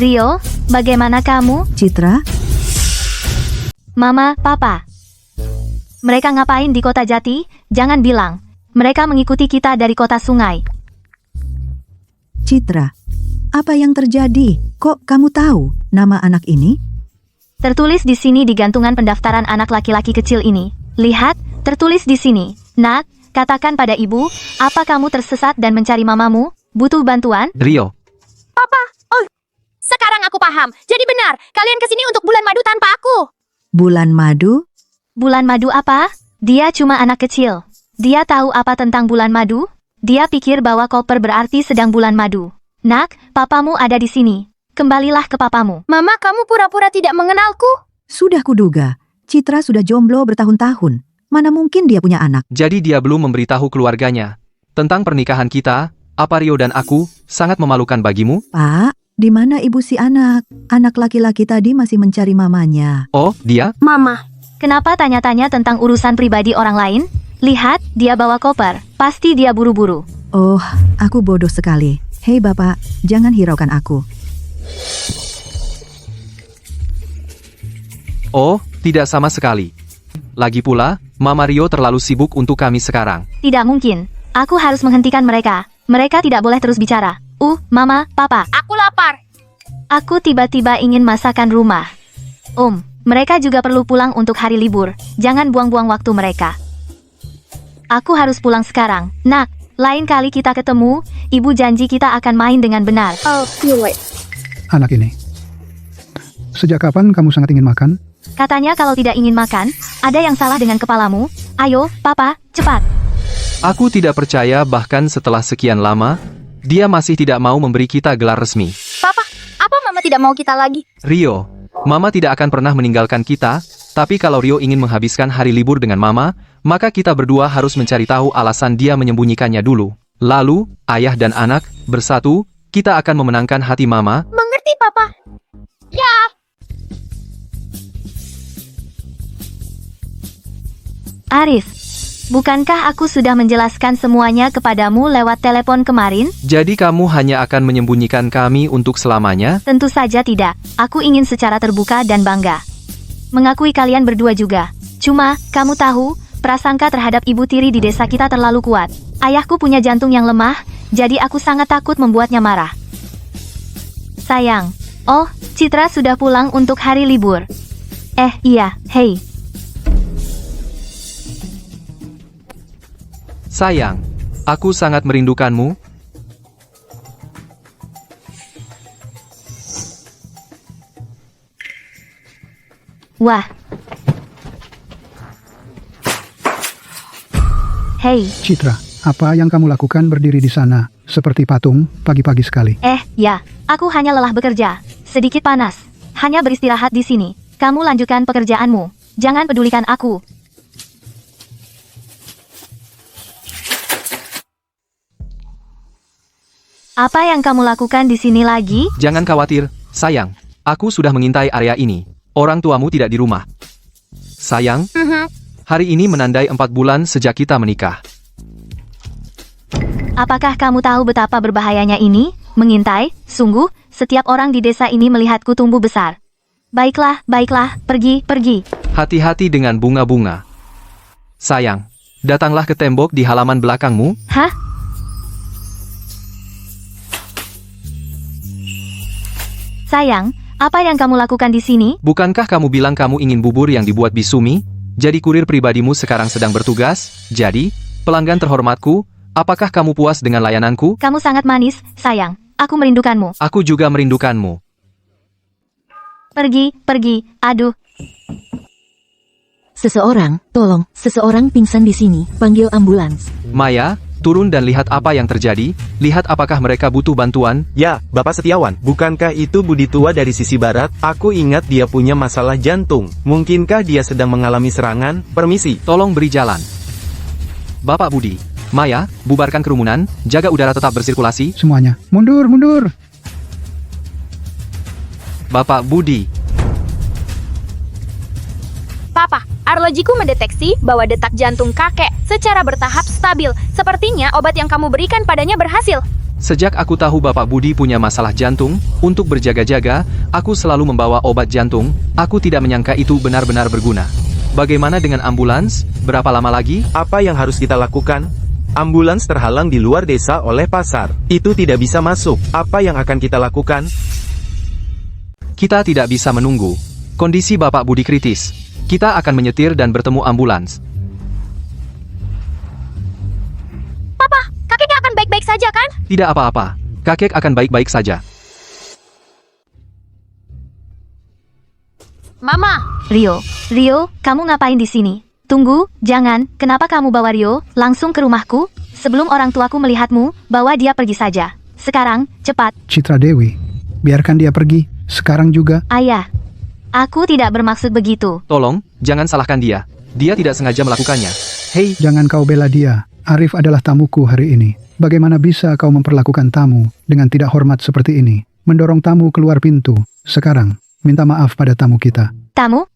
Rio, bagaimana kamu? Citra, Mama, Papa. Mereka ngapain di kota Jati? Jangan bilang. Mereka mengikuti kita dari kota Sungai. Citra, apa yang terjadi? Kok kamu tahu nama anak ini? Tertulis di sini di gantungan pendaftaran anak laki-laki kecil ini. Lihat, tertulis di sini. Nak, katakan pada ibu, apa kamu tersesat dan mencari mamamu? Butuh bantuan? Rio, Papa, oh, sekarang aku paham. Jadi benar, kalian kesini untuk bulan madu tanpa aku. Bulan madu? Bulan madu apa? Dia cuma anak kecil. Dia tahu apa tentang bulan madu? Dia pikir bahwa koper berarti sedang bulan madu. Nak, papamu ada di sini. Kembalilah ke papamu. Mama, kamu pura-pura tidak mengenalku. Sudah kuduga, Citra sudah jomblo bertahun-tahun. Mana mungkin dia punya anak? jadi dia belum memberitahu keluarganya tentang pernikahan kita. Apa Rio dan aku sangat memalukan bagimu? Pak, di mana ibu si anak? Anak laki-laki tadi masih mencari mamanya. Oh, dia? Mama, Kenapa tanya-tanya tentang urusan pribadi orang lain? Lihat, dia bawa koper. Pasti dia buru-buru. Oh, aku bodoh sekali. Hei Bapak, jangan hiraukan aku. Oh, tidak sama sekali. Lagi pula, Mama Rio terlalu sibuk untuk kami sekarang. Tidak mungkin. Aku harus menghentikan mereka. Mereka tidak boleh terus bicara. Mama, Papa. aku lapar. Aku tiba-tiba ingin masakan rumah. Mereka juga perlu pulang untuk hari libur. Jangan buang-buang waktu mereka. Aku harus pulang sekarang. Nak, lain kali kita ketemu, ibu janji kita akan main dengan benar. Oh, you wait. Anak ini. Sejak kapan kamu sangat ingin makan? Katanya kalau tidak ingin makan, ada yang salah dengan kepalamu. Ayo, Papa, cepat. Aku tidak percaya bahkan setelah sekian lama, dia masih tidak mau memberi kita gelar resmi. Papa, apa Mama tidak mau kita lagi? Rio, Mama tidak akan pernah meninggalkan kita, tapi kalau Rio ingin menghabiskan hari libur dengan Mama, maka kita berdua harus mencari tahu alasan dia menyembunyikannya dulu. Lalu, ayah dan anak, bersatu, kita akan memenangkan hati Mama. Mengerti, Papa? Ya. Arif, bukankah aku sudah menjelaskan semuanya kepadamu lewat telepon kemarin? Jadi kamu hanya akan menyembunyikan kami untuk selamanya? Tentu saja tidak. Aku ingin secara terbuka dan bangga mengakui kalian berdua juga. Cuma, kamu tahu, prasangka terhadap ibu tiri di desa kita terlalu kuat. Ayahku punya jantung yang lemah, jadi aku sangat takut membuatnya marah. Sayang. Oh, Citra sudah pulang untuk hari libur. Iya, hei. Sayang, aku sangat merindukanmu. Wah. Hei, Citra, apa yang kamu lakukan berdiri di sana, seperti patung, pagi-pagi sekali? ya, aku hanya lelah bekerja. Sedikit panas. Hanya beristirahat di sini. Kamu lanjutkan pekerjaanmu. Jangan pedulikan aku. Apa yang kamu lakukan di sini lagi? Jangan khawatir, sayang. Aku sudah mengintai area ini. Orang tuamu tidak di rumah. Sayang, hari ini menandai 4 bulan sejak kita menikah. Apakah kamu tahu betapa berbahayanya ini? Mengintai, sungguh, setiap orang di desa ini melihatku tumbuh besar. Baiklah, pergi. Hati-hati dengan bunga-bunga. Sayang, datanglah ke tembok di halaman belakangmu. Hah? Sayang, apa yang kamu lakukan di sini? Bukankah kamu bilang kamu ingin bubur yang dibuat Bisumi? Jadi kurir pribadimu sekarang sedang bertugas? Jadi, pelanggan terhormatku, apakah kamu puas dengan layananku? Kamu sangat manis, sayang. Aku merindukanmu. Aku juga merindukanmu. Pergi. Aduh. Seseorang pingsan di sini. Panggil ambulans. Maya, turun dan lihat apa yang terjadi. Lihat apakah mereka butuh bantuan. Ya, Bapak Setiawan, bukankah itu Budi tua dari sisi barat? Aku ingat dia punya masalah jantung. Mungkinkah dia sedang mengalami serangan? Permisi. Tolong beri jalan. Bapak Budi, Maya, bubarkan kerumunan, jaga udara tetap bersirkulasi. Semuanya, mundur. Bapak Budi, Papa, arlojiku mendeteksi bahwa detak jantung kakek secara bertahap stabil. Sepertinya obat yang kamu berikan padanya berhasil. Sejak aku tahu Bapak Budi punya masalah jantung, untuk berjaga-jaga, aku selalu membawa obat jantung. Aku tidak menyangka itu benar-benar berguna. Bagaimana dengan ambulans? Berapa lama lagi? Apa yang harus kita lakukan? Ambulans terhalang di luar desa oleh pasar. Itu tidak bisa masuk. Apa yang akan kita lakukan? Kita tidak bisa menunggu. Kondisi Bapak Budi kritis. Kita akan menyetir dan bertemu ambulans. Papa, kakeknya akan baik-baik saja kan? Tidak apa-apa. Kakek akan baik-baik saja. Mama, Rio, kamu ngapain di sini? Tunggu, jangan, kenapa kamu bawa Rio langsung ke rumahku? Sebelum orang tuaku melihatmu, bawa dia pergi saja. Sekarang, cepat. Citra Dewi, biarkan dia pergi. Sekarang juga. Ayah, aku tidak bermaksud begitu. Tolong, jangan salahkan dia. Dia tidak sengaja melakukannya. Hei, Jangan kau bela dia. Arif adalah tamuku hari ini. Bagaimana bisa kau memperlakukan tamu dengan tidak hormat seperti ini? Mendorong tamu keluar pintu. Sekarang, minta maaf pada tamu kita. Tamu?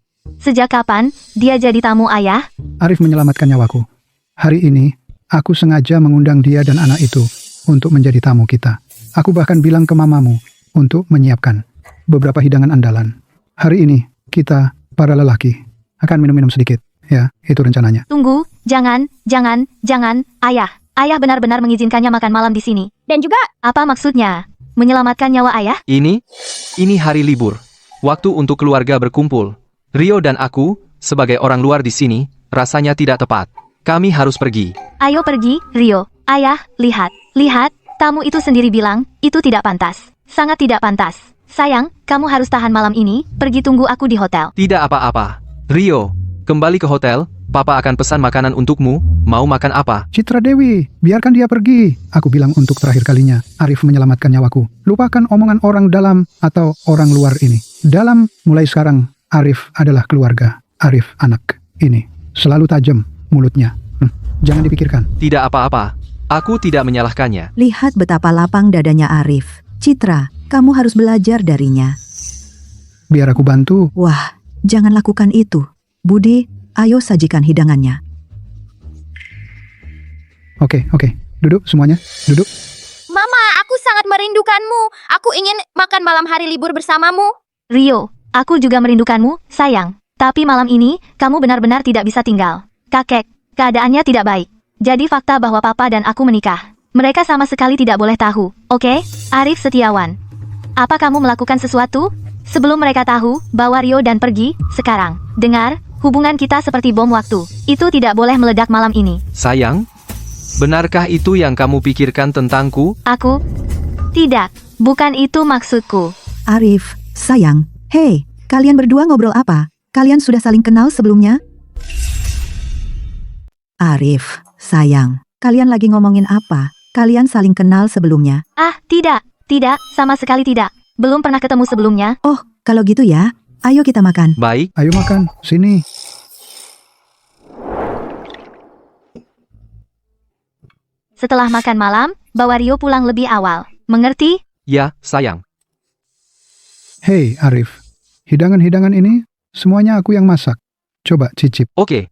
Sejak kapan dia jadi tamu ayah? Arif menyelamatkan nyawaku. Hari ini, aku sengaja mengundang dia dan anak itu untuk menjadi tamu kita. Aku bahkan bilang ke mamamu untuk menyiapkan beberapa hidangan andalan. Hari ini, kita, para lelaki, akan minum-minum sedikit. Ya, itu rencananya. Tunggu, jangan, ayah. Ayah benar-benar mengizinkannya makan malam di sini. dan juga Apa maksudnya? Menyelamatkan nyawa ayah? ini hari libur. Waktu untuk keluarga berkumpul. Rio dan aku, sebagai orang luar di sini, rasanya tidak tepat. Kami harus pergi. Ayo pergi, Rio. Ayah, lihat. Tamu itu sendiri bilang, itu tidak pantas. Sangat tidak pantas. Sayang, kamu harus tahan malam ini, pergi tunggu aku di hotel. Tidak apa-apa. Rio, kembali ke hotel. Papa akan pesan makanan untukmu. Mau makan apa? Citra Dewi, biarkan dia pergi. Aku bilang untuk terakhir kalinya, Arif menyelamatkan nyawaku. Lupakan omongan orang dalam atau orang luar ini. Dalam, mulai sekarang, Arif adalah keluarga. Arif anak. Ini, selalu tajam mulutnya. Jangan dipikirkan. Tidak apa-apa. Aku tidak menyalahkannya. Lihat betapa lapang dadanya Arif. Citra, kamu harus belajar darinya. Biar aku bantu. Wah, jangan lakukan itu. Budi, ayo sajikan hidangannya. Oke. Duduk semuanya. Duduk. Mama, aku sangat merindukanmu. Aku ingin makan malam hari libur bersamamu. Rio, aku juga merindukanmu, sayang. Tapi malam ini, kamu benar-benar tidak bisa tinggal. Kakek, keadaannya tidak baik. Jadi fakta bahwa papa dan aku menikah. Mereka sama sekali tidak boleh tahu, oke? Arif Setiawan. Apa kamu melakukan sesuatu? Sebelum mereka tahu, bawa Rio dan pergi, sekarang. Dengar, hubungan kita seperti bom waktu. Itu tidak boleh meledak malam ini. Sayang, benarkah itu yang kamu pikirkan tentangku? Aku? Tidak, bukan itu maksudku. Arif, sayang. Hei, kalian berdua ngobrol apa? Kalian sudah saling kenal sebelumnya? Arif, sayang. Kalian lagi ngomongin apa? Kalian saling kenal sebelumnya? Ah, tidak, sama sekali tidak. Belum pernah ketemu sebelumnya. Oh, kalau gitu ya. Ayo kita makan. Baik, Ayo makan. Sini. Setelah makan malam, bawa Rio pulang lebih awal. Mengerti? ya, sayang. Hei Arif, hidangan-hidangan ini semuanya aku yang masak. Coba cicip. Oke.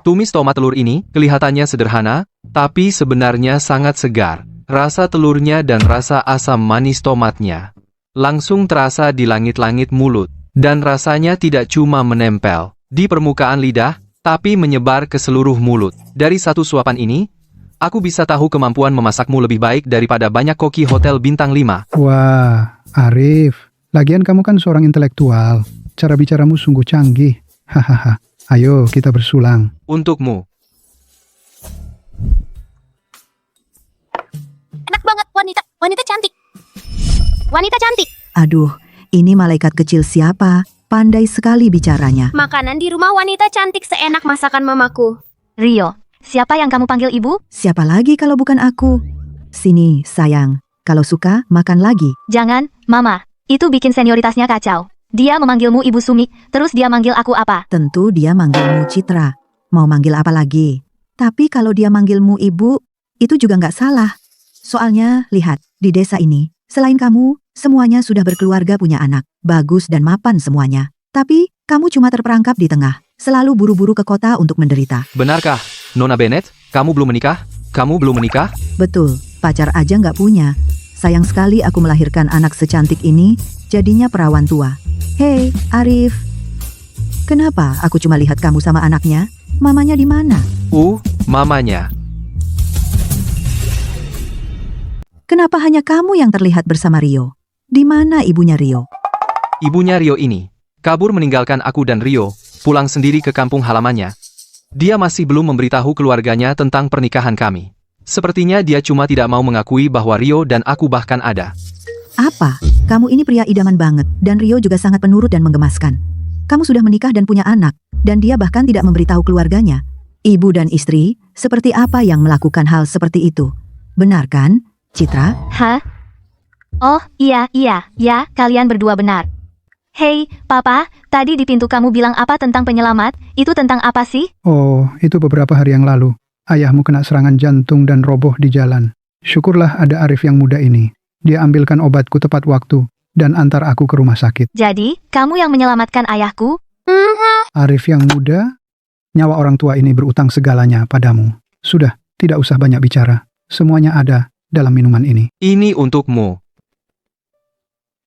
Tumis tomat telur ini kelihatannya sederhana, tapi sebenarnya sangat segar. Rasa telurnya dan rasa asam manis tomatnya langsung terasa di langit-langit mulut. Dan rasanya tidak cuma menempel di permukaan lidah, tapi menyebar ke seluruh mulut. Dari satu suapan ini, aku bisa tahu kemampuan memasakmu lebih baik daripada banyak koki hotel bintang 5. Wah, Arif. Lagian kamu kan seorang intelektual. Cara bicaramu sungguh canggih. Hahaha. Ayo kita bersulang. Untukmu. Enak banget, wanita cantik. Wanita cantik. Aduh, ini malaikat kecil siapa? Pandai sekali bicaranya. Makanan di rumah wanita cantik seenak masakan mamaku. Rio, siapa yang kamu panggil ibu? Siapa lagi kalau bukan aku? Sini, sayang. Kalau suka, makan lagi. Jangan, Mama. Itu bikin senioritasnya kacau. Dia memanggilmu Ibu Sumik, terus dia manggil aku apa? Tentu dia manggilmu Citra. Mau manggil apa lagi? Tapi kalau dia manggilmu ibu, itu juga nggak salah. Soalnya, lihat, di desa ini, selain kamu, semuanya sudah berkeluarga punya anak. Bagus dan mapan semuanya. Tapi, kamu cuma terperangkap di tengah. Selalu buru-buru ke kota untuk menderita. Benarkah? Nona Bennett, kamu belum menikah? Kamu belum menikah? Betul, pacar aja nggak punya. Sayang sekali aku melahirkan anak secantik ini, jadinya perawan tua. Hei, Arif. Kenapa aku cuma lihat kamu sama anaknya? Mamanya di mana? Mamanya. Kenapa hanya kamu yang terlihat bersama Rio? Di mana ibunya Rio? Ibunya Rio ini kabur meninggalkan aku dan Rio, pulang sendiri ke kampung halamannya. Dia masih belum memberitahu keluarganya tentang pernikahan kami. Sepertinya dia cuma tidak mau mengakui bahwa Rio dan aku bahkan ada. Apa? Kamu ini pria idaman banget, dan Rio juga sangat penurut dan menggemaskan. Kamu sudah menikah dan punya anak, dan dia bahkan tidak memberitahu keluarganya. Ibu dan istri, seperti apa yang melakukan hal seperti itu? Benar kan, Citra? Hah? Oh, iya, kalian berdua benar. Hei, Papa, tadi di pintu kamu bilang apa tentang penyelamat? Itu tentang apa sih? Oh, itu beberapa hari yang lalu. Ayahmu kena serangan jantung dan roboh di jalan. Syukurlah ada Arif yang muda ini. Dia ambilkan obatku tepat waktu dan antar aku ke rumah sakit. Jadi, kamu yang menyelamatkan ayahku? Arif yang muda, nyawa orang tua ini berutang segalanya padamu. Sudah, tidak usah banyak bicara. Semuanya ada dalam minuman ini. Ini untukmu.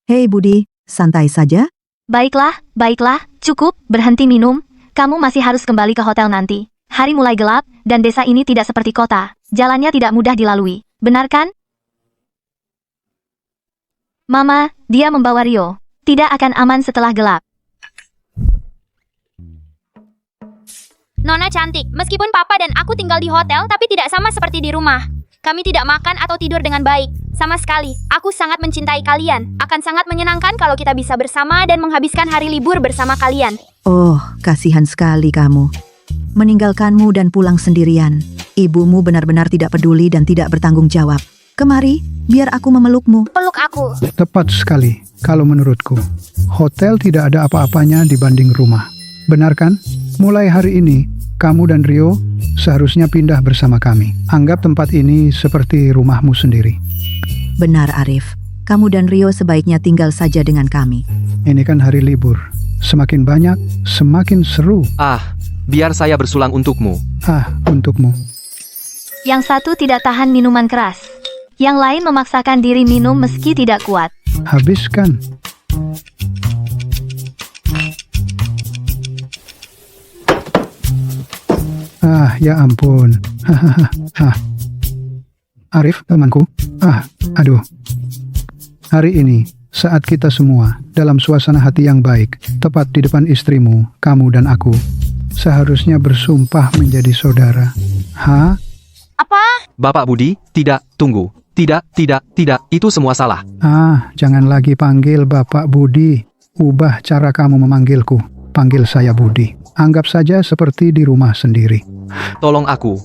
Hei Budi, santai saja. Baiklah, cukup, berhenti minum. Kamu masih harus kembali ke hotel nanti. Hari mulai gelap, dan desa ini tidak seperti kota. Jalannya tidak mudah dilalui. Benar kan? Mama, dia membawa Rio. Tidak akan aman setelah gelap. Nona cantik, meskipun papa dan aku tinggal di hotel, tapi tidak sama seperti di rumah. Kami tidak makan atau tidur dengan baik. Sama sekali, aku sangat mencintai kalian. Akan sangat menyenangkan kalau kita bisa bersama dan menghabiskan hari libur bersama kalian. Oh, kasihan sekali kamu. Meninggalkanmu dan pulang sendirian. Ibumu benar-benar tidak peduli dan tidak bertanggung jawab. Kemari, biar aku memelukmu. Peluk aku. Tepat sekali, kalau menurutku. Hotel tidak ada apa-apanya dibanding rumah. Benar kan? Mulai hari ini, kamu dan Rio seharusnya pindah bersama kami. Anggap tempat ini seperti rumahmu sendiri. Benar Arif, kamu dan Rio sebaiknya tinggal saja dengan kami. Ini kan hari libur. Semakin banyak, semakin seru. Biar saya bersulang untukmu. Untukmu. Yang satu tidak tahan minuman keras. Yang lain memaksakan diri minum meski tidak kuat. Habiskan. Ya ampun. Arif, temanku. Aduh. Hari ini, saat kita semua dalam suasana hati yang baik, tepat di depan istrimu, kamu dan aku, seharusnya bersumpah menjadi saudara. Apa? Bapak Budi, tidak, tunggu. Tidak, itu semua salah. Jangan lagi panggil Bapak Budi. Ubah cara kamu memanggilku. Panggil saya Budi. Anggap saja seperti di rumah sendiri. Tolong aku.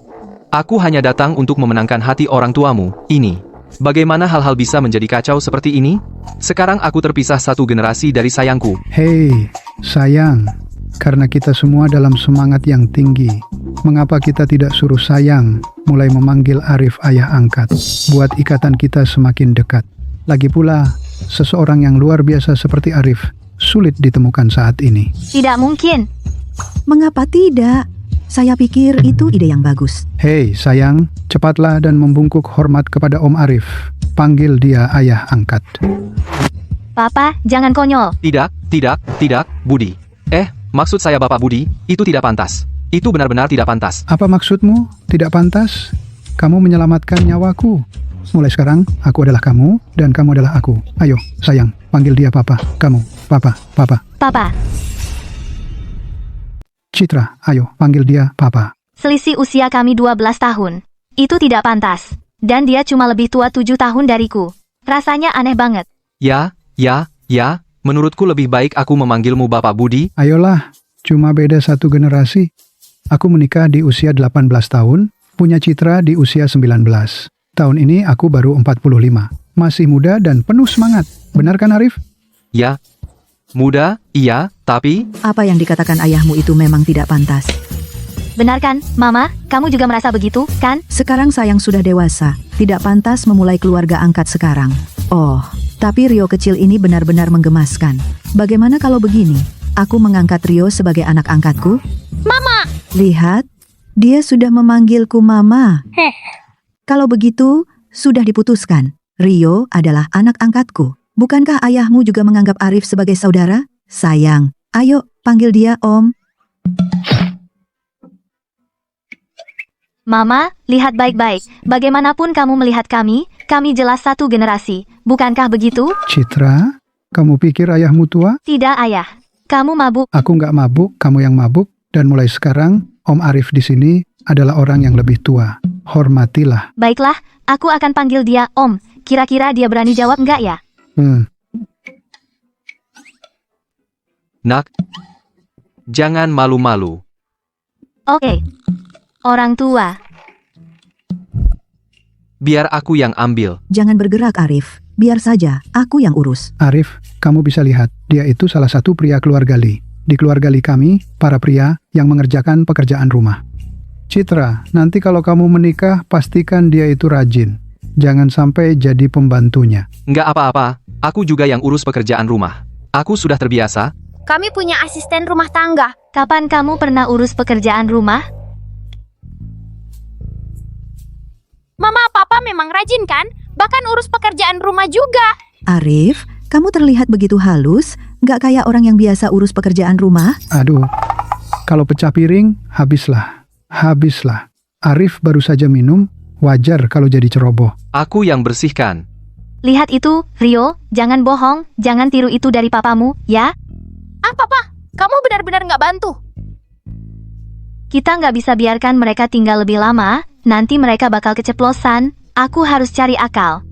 Aku hanya datang untuk memenangkan hati orang tuamu. Ini. Bagaimana hal-hal bisa menjadi kacau seperti ini? Sekarang aku terpisah satu generasi dari sayangku. Hei, sayang. Karena kita semua dalam semangat yang tinggi. Mengapa kita tidak suruh sayang mulai memanggil Arif ayah angkat? Buat ikatan kita semakin dekat. Lagi pula, seseorang yang luar biasa seperti Arif sulit ditemukan saat ini. Tidak mungkin. Mengapa tidak? Saya pikir itu ide yang bagus. Hei sayang, cepatlah dan membungkuk hormat kepada Om Arif. Panggil dia ayah angkat. Papa, jangan konyol. Tidak, Budi. Maksud saya Bapak Budi, itu tidak pantas. Itu benar-benar tidak pantas. Apa maksudmu? Tidak pantas? Kamu menyelamatkan nyawaku. Mulai sekarang, aku adalah kamu, dan kamu adalah aku. Ayo, sayang, panggil dia Papa. Kamu, Papa. Papa. Citra, ayo, panggil dia Papa. Selisih usia kami 12 tahun. Itu tidak pantas. Dan dia cuma lebih tua 7 tahun dariku. Rasanya aneh banget. Ya. Menurutku lebih baik aku memanggilmu Bapak Budi. Ayolah, cuma beda satu generasi. Aku menikah di usia 18 tahun, punya Citra di usia 19. Tahun ini aku baru 45. Masih muda dan penuh semangat. Benar kan Arif? Ya. Muda, iya, tapi... Apa yang dikatakan ayahmu itu memang tidak pantas. Benar kan, Mama? Kamu juga merasa begitu, kan? Sekarang sayang sudah dewasa, tidak pantas memulai keluarga angkat sekarang. Oh, tapi Rio kecil ini benar-benar menggemaskan. Bagaimana kalau begini? Aku mengangkat Rio sebagai anak angkatku? Mama! Lihat, Dia sudah memanggilku Mama. Heh. Kalau begitu, sudah diputuskan. Rio adalah anak angkatku. Bukankah ayahmu juga menganggap Arif sebagai saudara? Sayang, ayo panggil dia Om. Mama, lihat baik-baik. Bagaimanapun kamu melihat kami jelas satu generasi. Bukankah begitu? Citra, kamu pikir ayahmu tua? Tidak, Ayah. Kamu mabuk. Aku nggak mabuk, kamu yang mabuk. Dan mulai sekarang, Om Arif di sini adalah orang yang lebih tua. Hormatilah. Baiklah, aku akan panggil dia Om. Kira-kira dia berani jawab enggak ya? Nak, jangan malu-malu. Oke. Orang tua. Biar aku yang ambil. Jangan bergerak Arif. Biar saja, aku yang urus. Arif, kamu bisa lihat, dia itu salah satu pria keluarga Li. Di keluarga Li kami, para pria yang mengerjakan pekerjaan rumah. Citra, nanti kalau kamu menikah, pastikan dia itu rajin. Jangan sampai jadi pembantunya. Nggak apa-apa, aku juga yang urus pekerjaan rumah. Aku sudah terbiasa. Kami punya asisten rumah tangga. Kapan kamu pernah urus pekerjaan rumah? Mama, papa memang rajin kan? Bahkan urus pekerjaan rumah juga. Arif, kamu terlihat begitu halus, nggak kayak orang yang biasa urus pekerjaan rumah. Aduh, kalau pecah piring, habislah. Habislah. Arif baru saja minum, wajar kalau jadi ceroboh. Aku yang bersihkan. Lihat itu, Rio. Jangan bohong. Jangan tiru itu dari papamu, ya? Ah, papa, kamu benar-benar nggak bantu. Kita nggak bisa biarkan mereka tinggal lebih lama. Nanti mereka bakal keceplosan. Aku harus cari akal.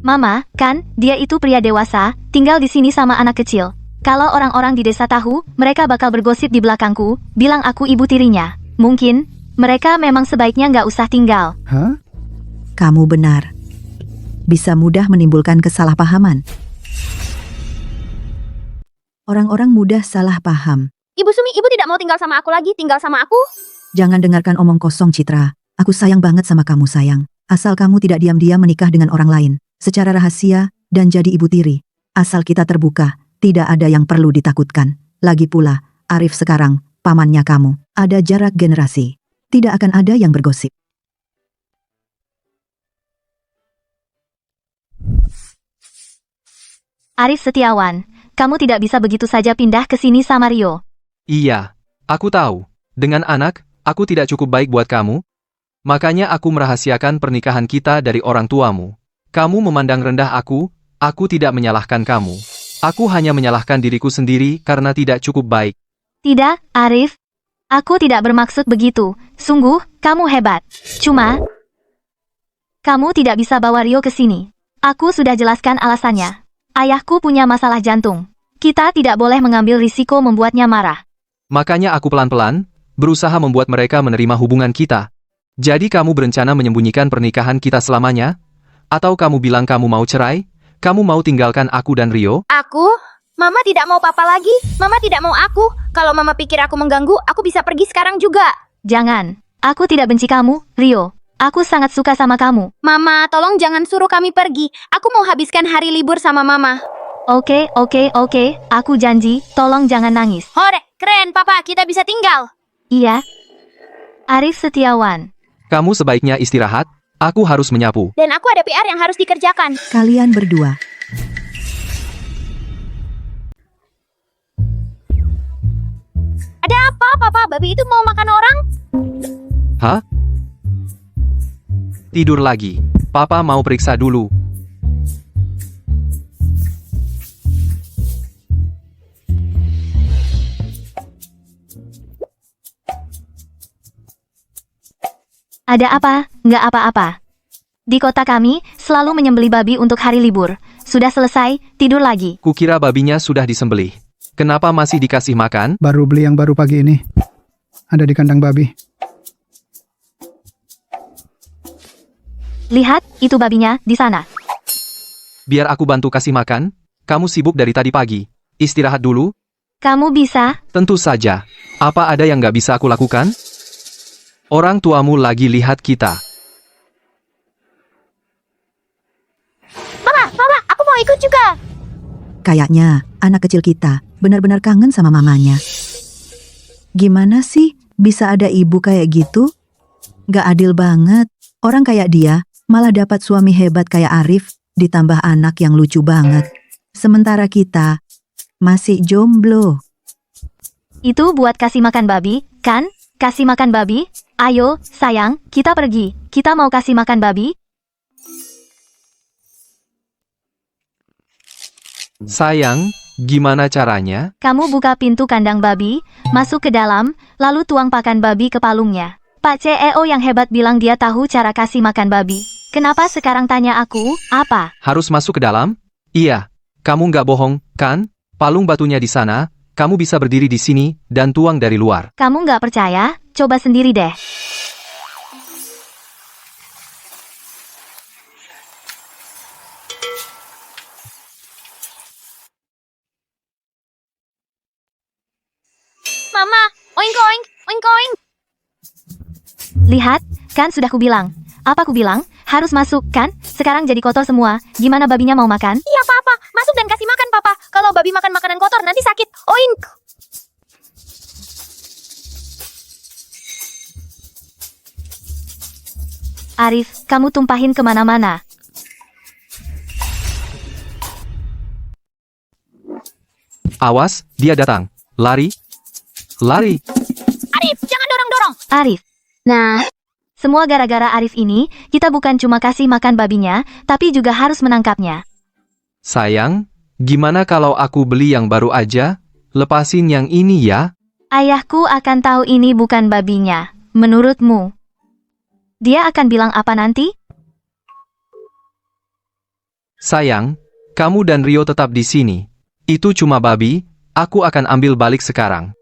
Mama, kan, dia itu pria dewasa, tinggal di sini sama anak kecil. Kalau orang-orang di desa tahu, mereka bakal bergosip di belakangku, bilang aku ibu tirinya. Mungkin, mereka memang sebaiknya nggak usah tinggal. Hah? Kamu benar. Bisa mudah menimbulkan kesalahpahaman. Orang-orang mudah salah paham. Ibu Sumi, ibu tidak mau tinggal sama aku lagi, tinggal sama aku. Jangan dengarkan omong kosong, Citra. Aku sayang banget sama kamu, sayang. Asal kamu tidak diam-diam menikah dengan orang lain, secara rahasia, dan jadi ibu tiri. Asal kita terbuka, tidak ada yang perlu ditakutkan. Lagi pula, Arif sekarang, pamannya kamu. Ada jarak generasi. Tidak akan ada yang bergosip. Arif Setiawan, kamu tidak bisa begitu saja pindah ke sini sama Rio. Iya, aku tahu. Dengan anak, aku tidak cukup baik buat kamu. Makanya aku merahasiakan pernikahan kita dari orang tuamu. Kamu memandang rendah aku tidak menyalahkan kamu. Aku hanya menyalahkan diriku sendiri karena tidak cukup baik. Tidak, Arif. Aku tidak bermaksud begitu. Sungguh, kamu hebat. Cuma, kamu tidak bisa bawa Rio ke sini. Aku sudah jelaskan alasannya. Ayahku punya masalah jantung. Kita tidak boleh mengambil risiko membuatnya marah. Makanya aku pelan-pelan berusaha membuat mereka menerima hubungan kita. Jadi kamu berencana menyembunyikan pernikahan kita selamanya? Atau kamu bilang kamu mau cerai? Kamu mau tinggalkan aku dan Rio? Aku? Mama tidak mau papa lagi. Mama tidak mau aku. Kalau mama pikir aku mengganggu, aku bisa pergi sekarang juga. Jangan. Aku tidak benci kamu, Rio. Aku sangat suka sama kamu. Mama, tolong jangan suruh kami pergi. Aku mau habiskan hari libur sama mama. Oke. Aku janji, tolong jangan nangis. Hore, keren papa, kita bisa tinggal. Iya. Arif Setiawan. Kamu sebaiknya istirahat, aku harus menyapu. Dan aku ada PR yang harus dikerjakan. Kalian berdua. Ada apa, papa? Babi itu mau makan orang? Hah? Tidur lagi. Papa mau periksa dulu. Ada apa? Nggak apa-apa. Di kota kami, selalu menyembeli babi untuk hari libur. Sudah selesai, tidur lagi. Kukira babinya sudah disembelih. Kenapa masih dikasih makan? Baru beli yang baru pagi ini. Ada di kandang babi. Lihat, itu babinya, di sana. Biar aku bantu kasih makan. Kamu sibuk dari tadi pagi. Istirahat dulu. Kamu bisa? Tentu saja. Apa ada yang nggak bisa aku lakukan? Orang tuamu lagi lihat kita. Mama, aku mau ikut juga. Kayaknya anak kecil kita benar-benar kangen sama mamanya. Gimana sih bisa ada ibu kayak gitu? Gak adil banget. Orang kayak dia malah dapat suami hebat kayak Arif, ditambah anak yang lucu banget. Sementara kita masih jomblo. Itu buat kasih makan babi, kan? Kasih makan babi? Ayo, sayang, kita pergi. Kita mau kasih makan babi. Sayang, gimana caranya? Kamu buka pintu kandang babi, masuk ke dalam, lalu tuang pakan babi ke palungnya. Pak CEO yang hebat bilang dia tahu cara kasih makan babi. Kenapa sekarang tanya aku, apa? Harus masuk ke dalam? Iya. Kamu nggak bohong, kan? Palung batunya di sana, kamu bisa berdiri di sini, dan tuang dari luar. Kamu nggak percaya? Coba sendiri deh. Mama, oink oink, oink oink. Lihat, kan sudah kubilang. Apa kubilang? Harus masuk, kan? Sekarang jadi kotor semua. Gimana babinya mau makan? Iya papa, masuk dan kasih makan papa. Kalau babi makan makanan kotor nanti sakit. Oink. Arif, kamu tumpahin kemana-mana. Awas, dia datang. Lari. Lari. Arif, jangan dorong-dorong. Arif. Nah, Semua gara-gara Arif ini, kita bukan cuma kasih makan babinya, tapi juga harus menangkapnya. Sayang, gimana kalau aku beli yang baru aja? Lepasin yang ini ya. Ayahku akan tahu ini bukan babinya. Menurutmu? Dia akan bilang apa nanti? Sayang, kamu dan Rio tetap di sini. Itu cuma babi, aku akan ambil balik sekarang.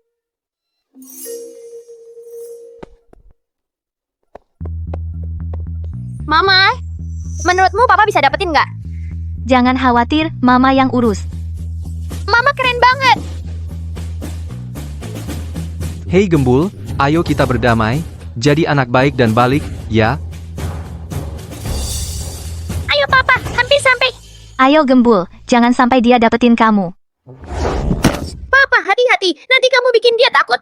Mama, menurutmu papa bisa dapetin nggak? Jangan khawatir, mama yang urus. Mama keren banget. Hei Gembul, ayo kita berdamai, jadi anak baik dan balik, ya. Ayo papa, hampir sampai. Ayo Gembul, jangan sampai dia dapetin kamu. Papa, hati-hati, nanti kamu bikin dia takut.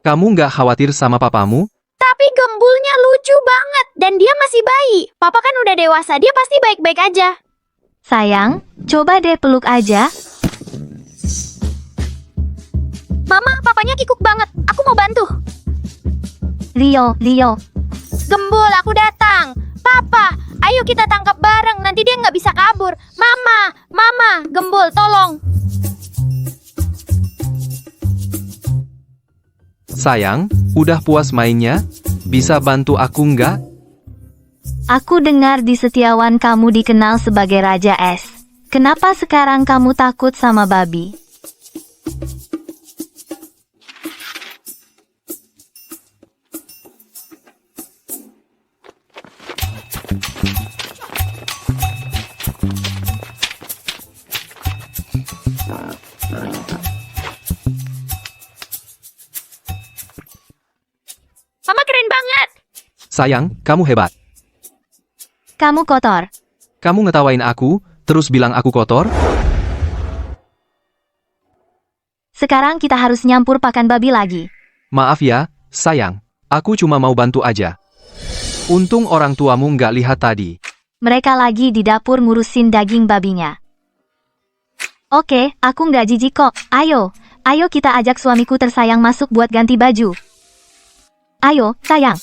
Kamu nggak khawatir sama papamu? Tapi Gembulnya lucu banget, dan dia masih bayi. Papa kan udah dewasa, dia pasti baik-baik aja. Sayang, coba deh peluk aja. Mama, papanya kikuk banget. Aku mau bantu. Rio, Gembul, aku datang. Papa, ayo kita tangkap bareng. Nanti dia nggak bisa kabur. Mama, Gembul, tolong. Sayang, udah puas mainnya? Bisa bantu aku nggak? Aku dengar di Setiawan kamu dikenal sebagai Raja Es. Kenapa sekarang kamu takut sama babi? Mama keren banget. Sayang, kamu hebat. Kamu kotor. Kamu ngetawain aku, terus bilang aku kotor? Sekarang kita harus nyampur pakan babi lagi. Maaf ya, sayang. Aku cuma mau bantu aja. Untung orang tuamu nggak lihat tadi. Mereka lagi di dapur ngurusin daging babinya. Oke, aku nggak jijik kok. Ayo kita ajak suamiku tersayang masuk buat ganti baju. Ayo, sayang.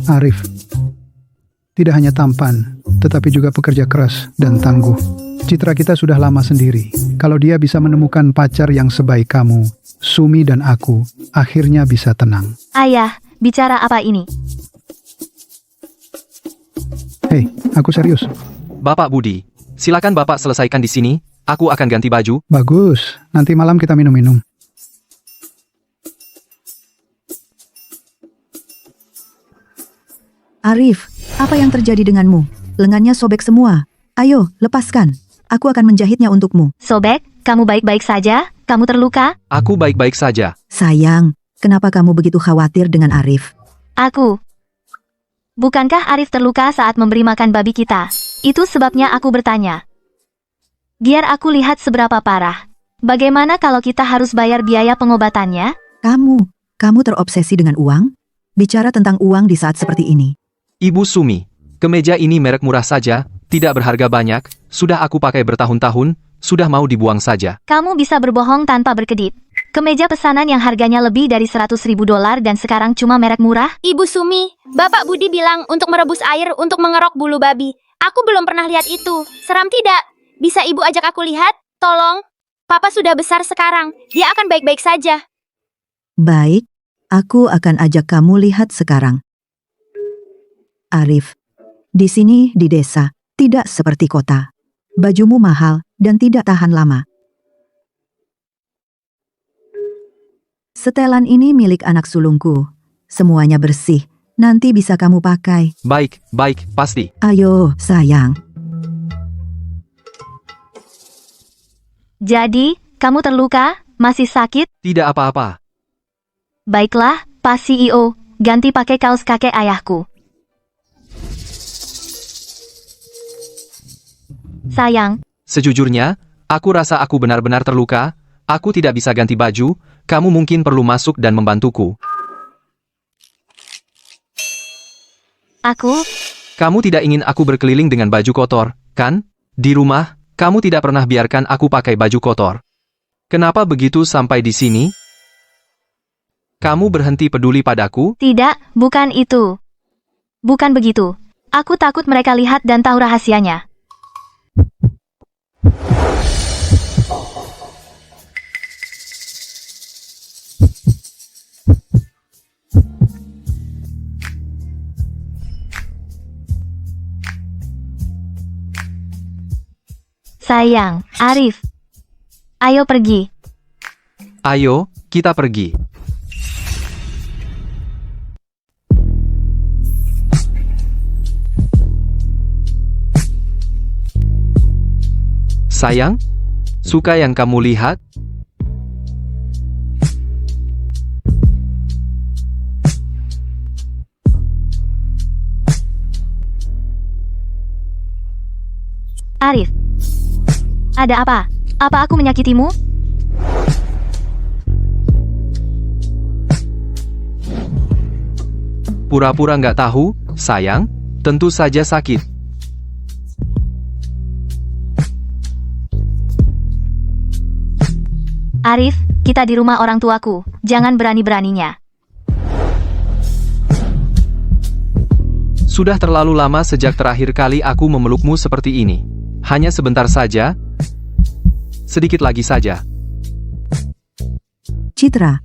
Arif, tidak hanya tampan, tetapi juga pekerja keras dan tangguh. Citra kita sudah lama sendiri. Kalau dia bisa menemukan pacar yang sebaik kamu, Sumi dan aku, akhirnya bisa tenang. Ayah, bicara apa ini? Hei, aku serius. Bapak Budi, silakan Bapak selesaikan di sini. Aku akan ganti baju. Bagus, nanti malam kita minum-minum. Arif, apa yang terjadi denganmu? Lengannya sobek semua. Ayo, lepaskan. Aku akan menjahitnya untukmu. Sobek, kamu baik-baik saja? Kamu terluka? Aku baik-baik saja. Sayang, kenapa kamu begitu khawatir dengan Arif? Aku. Bukankah Arif terluka saat memberi makan babi kita? Itu sebabnya aku bertanya. Biar aku lihat seberapa parah. Bagaimana kalau kita harus bayar biaya pengobatannya? Kamu terobsesi dengan uang? Bicara tentang uang di saat seperti ini. Ibu Sumi, kemeja ini merek murah saja, tidak berharga banyak, sudah aku pakai bertahun-tahun, sudah mau dibuang saja. Kamu bisa berbohong tanpa berkedip. Kemeja pesanan yang harganya lebih dari $100.000 dan sekarang cuma merek murah? Ibu Sumi, Bapak Budi bilang untuk merebus air untuk mengerok bulu babi. Aku belum pernah lihat itu. Seram tidak? Bisa Ibu ajak aku lihat? Tolong. Papa sudah besar sekarang. Dia akan baik-baik saja. Baik, aku akan ajak kamu lihat sekarang. Arif, di sini di desa, tidak seperti kota. Bajumu mahal dan tidak tahan lama. Setelan ini milik anak sulungku. Semuanya bersih, nanti bisa kamu pakai. Baik, pasti. Ayo, sayang. Jadi, kamu terluka? Masih sakit? Tidak apa-apa. Baiklah, Pak CEO, ganti pakai kaos kakek ayahku. Sayang, Sejujurnya, aku rasa aku benar-benar terluka, aku tidak bisa ganti baju, kamu mungkin perlu masuk dan membantuku. Kamu tidak ingin aku berkeliling dengan baju kotor, kan? Di rumah, kamu tidak pernah biarkan aku pakai baju kotor. Kenapa begitu sampai di sini? Kamu berhenti peduli padaku? tidak, bukan itu. Bukan begitu. Aku takut mereka lihat dan tahu rahasianya. Sayang, Arif. Ayo pergi. Ayo, kita pergi. Sayang, suka yang kamu lihat? Arif. Ada apa? Apa aku menyakitimu? Pura-pura nggak tahu, sayang? Tentu saja sakit. Arif, kita di rumah orang tuaku. Jangan berani-beraninya. Sudah terlalu lama sejak terakhir kali aku memelukmu seperti ini. Hanya sebentar saja. Sedikit lagi saja. Citra,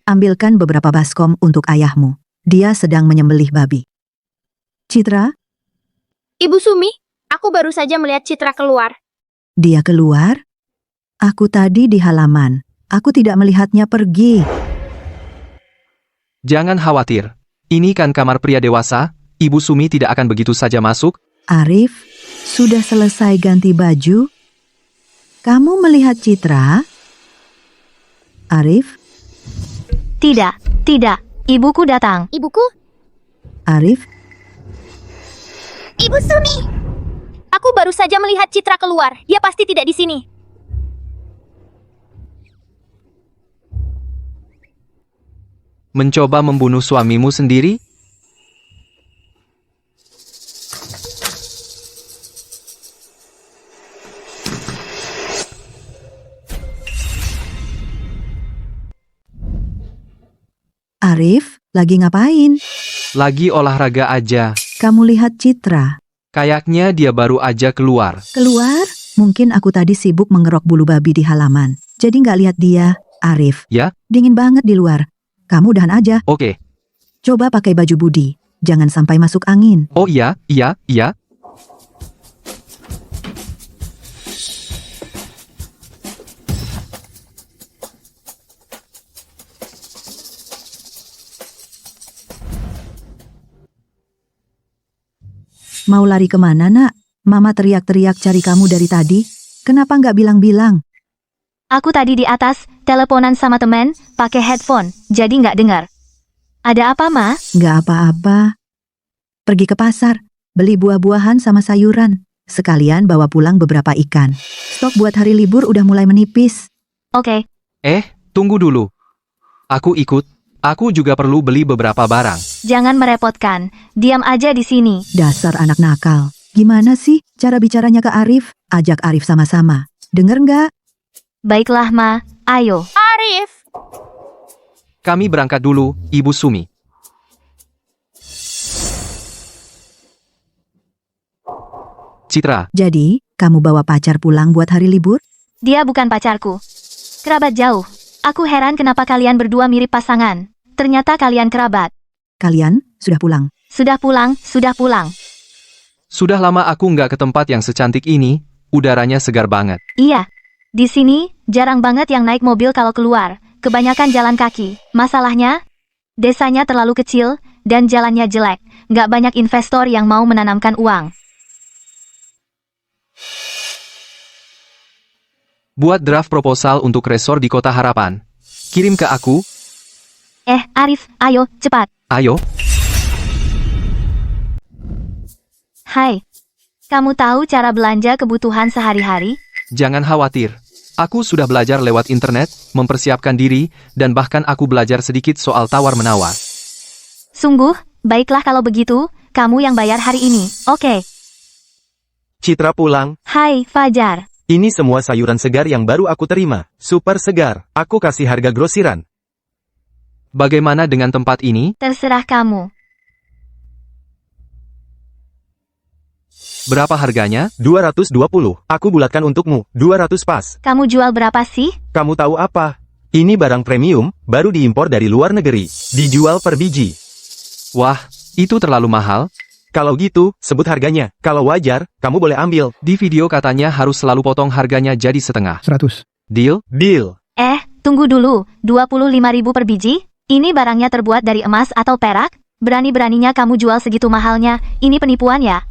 ambilkan beberapa baskom untuk ayahmu. Dia sedang menyembelih babi. Citra, Ibu Sumi, aku baru saja melihat Citra keluar. dia keluar? Aku tadi di halaman. Aku tidak melihatnya pergi. Jangan khawatir. Ini kan kamar pria dewasa, Ibu Sumi tidak akan begitu saja masuk. Arif, sudah selesai ganti baju? Kamu melihat Citra? Arif? Tidak, tidak. Ibuku datang. Ibuku? Arif? Ibu Sumi! Aku baru saja melihat Citra keluar. Dia pasti tidak di sini. Mencoba membunuh suamimu sendiri? Arif, lagi ngapain? Lagi olahraga aja. Kamu lihat Citra. Kayaknya dia baru aja keluar. Keluar? Mungkin aku tadi sibuk mengerok bulu babi di halaman. Jadi nggak lihat dia. Arif, Ya? dingin banget di luar. Kamu udahan aja. Oke. Coba pakai baju Budi. Jangan sampai masuk angin. Oh iya. Mau lari kemana, nak? Mama teriak-teriak cari kamu dari tadi. Kenapa nggak bilang-bilang? Aku tadi di atas, teleponan sama temen, pakai headphone, jadi nggak dengar. Ada apa, Ma? Nggak apa-apa. Pergi ke pasar, beli buah-buahan sama sayuran. Sekalian bawa pulang beberapa ikan. Stok buat hari libur udah mulai menipis. Oke, Tunggu dulu. Aku ikut. Aku juga perlu beli beberapa barang. jangan merepotkan. Diam aja di sini. Dasar anak nakal. Gimana sih cara bicaranya ke Arif? Ajak Arif sama-sama. Denger nggak? Baiklah, Ma. Ayo. Arif! Kami berangkat dulu, Ibu Sumi. Citra, Jadi, kamu bawa pacar pulang buat hari libur? Dia bukan pacarku. Kerabat jauh. Aku heran kenapa kalian berdua mirip pasangan. Ternyata kalian kerabat. Kalian sudah pulang. Sudah pulang, sudah pulang. sudah lama aku nggak ke tempat yang secantik ini, udaranya segar banget. Iya. Di sini, jarang banget yang naik mobil kalau keluar. Kebanyakan jalan kaki. Masalahnya, desanya terlalu kecil, dan jalannya jelek. Nggak banyak investor yang mau menanamkan uang. Buat draft proposal untuk resor di Kota Harapan. Kirim ke aku, Arif, ayo, cepat. ayo. Hai. Kamu tahu cara belanja kebutuhan sehari-hari? Jangan khawatir. Aku sudah belajar lewat internet, mempersiapkan diri, dan bahkan aku belajar sedikit soal tawar-menawar. Sungguh, baiklah kalau begitu, kamu yang bayar hari ini, oke. Citra pulang. Hai, Fajar. Ini semua sayuran segar yang baru aku terima. Super segar. Aku kasih harga grosiran. Bagaimana dengan tempat ini? Terserah kamu. Berapa harganya? 220. Aku bulatkan untukmu. 200 pas. Kamu jual berapa sih? Kamu tahu apa? Ini barang premium, baru diimpor dari luar negeri. Dijual per biji. Wah, itu terlalu mahal. Kalau gitu, sebut harganya. Kalau wajar, kamu boleh ambil. Di video katanya harus selalu potong harganya jadi setengah. 100. Deal? Deal. Tunggu dulu, 25.000 per biji? Ini barangnya terbuat dari emas atau perak? Berani-beraninya kamu jual segitu mahalnya, ini penipuan ya?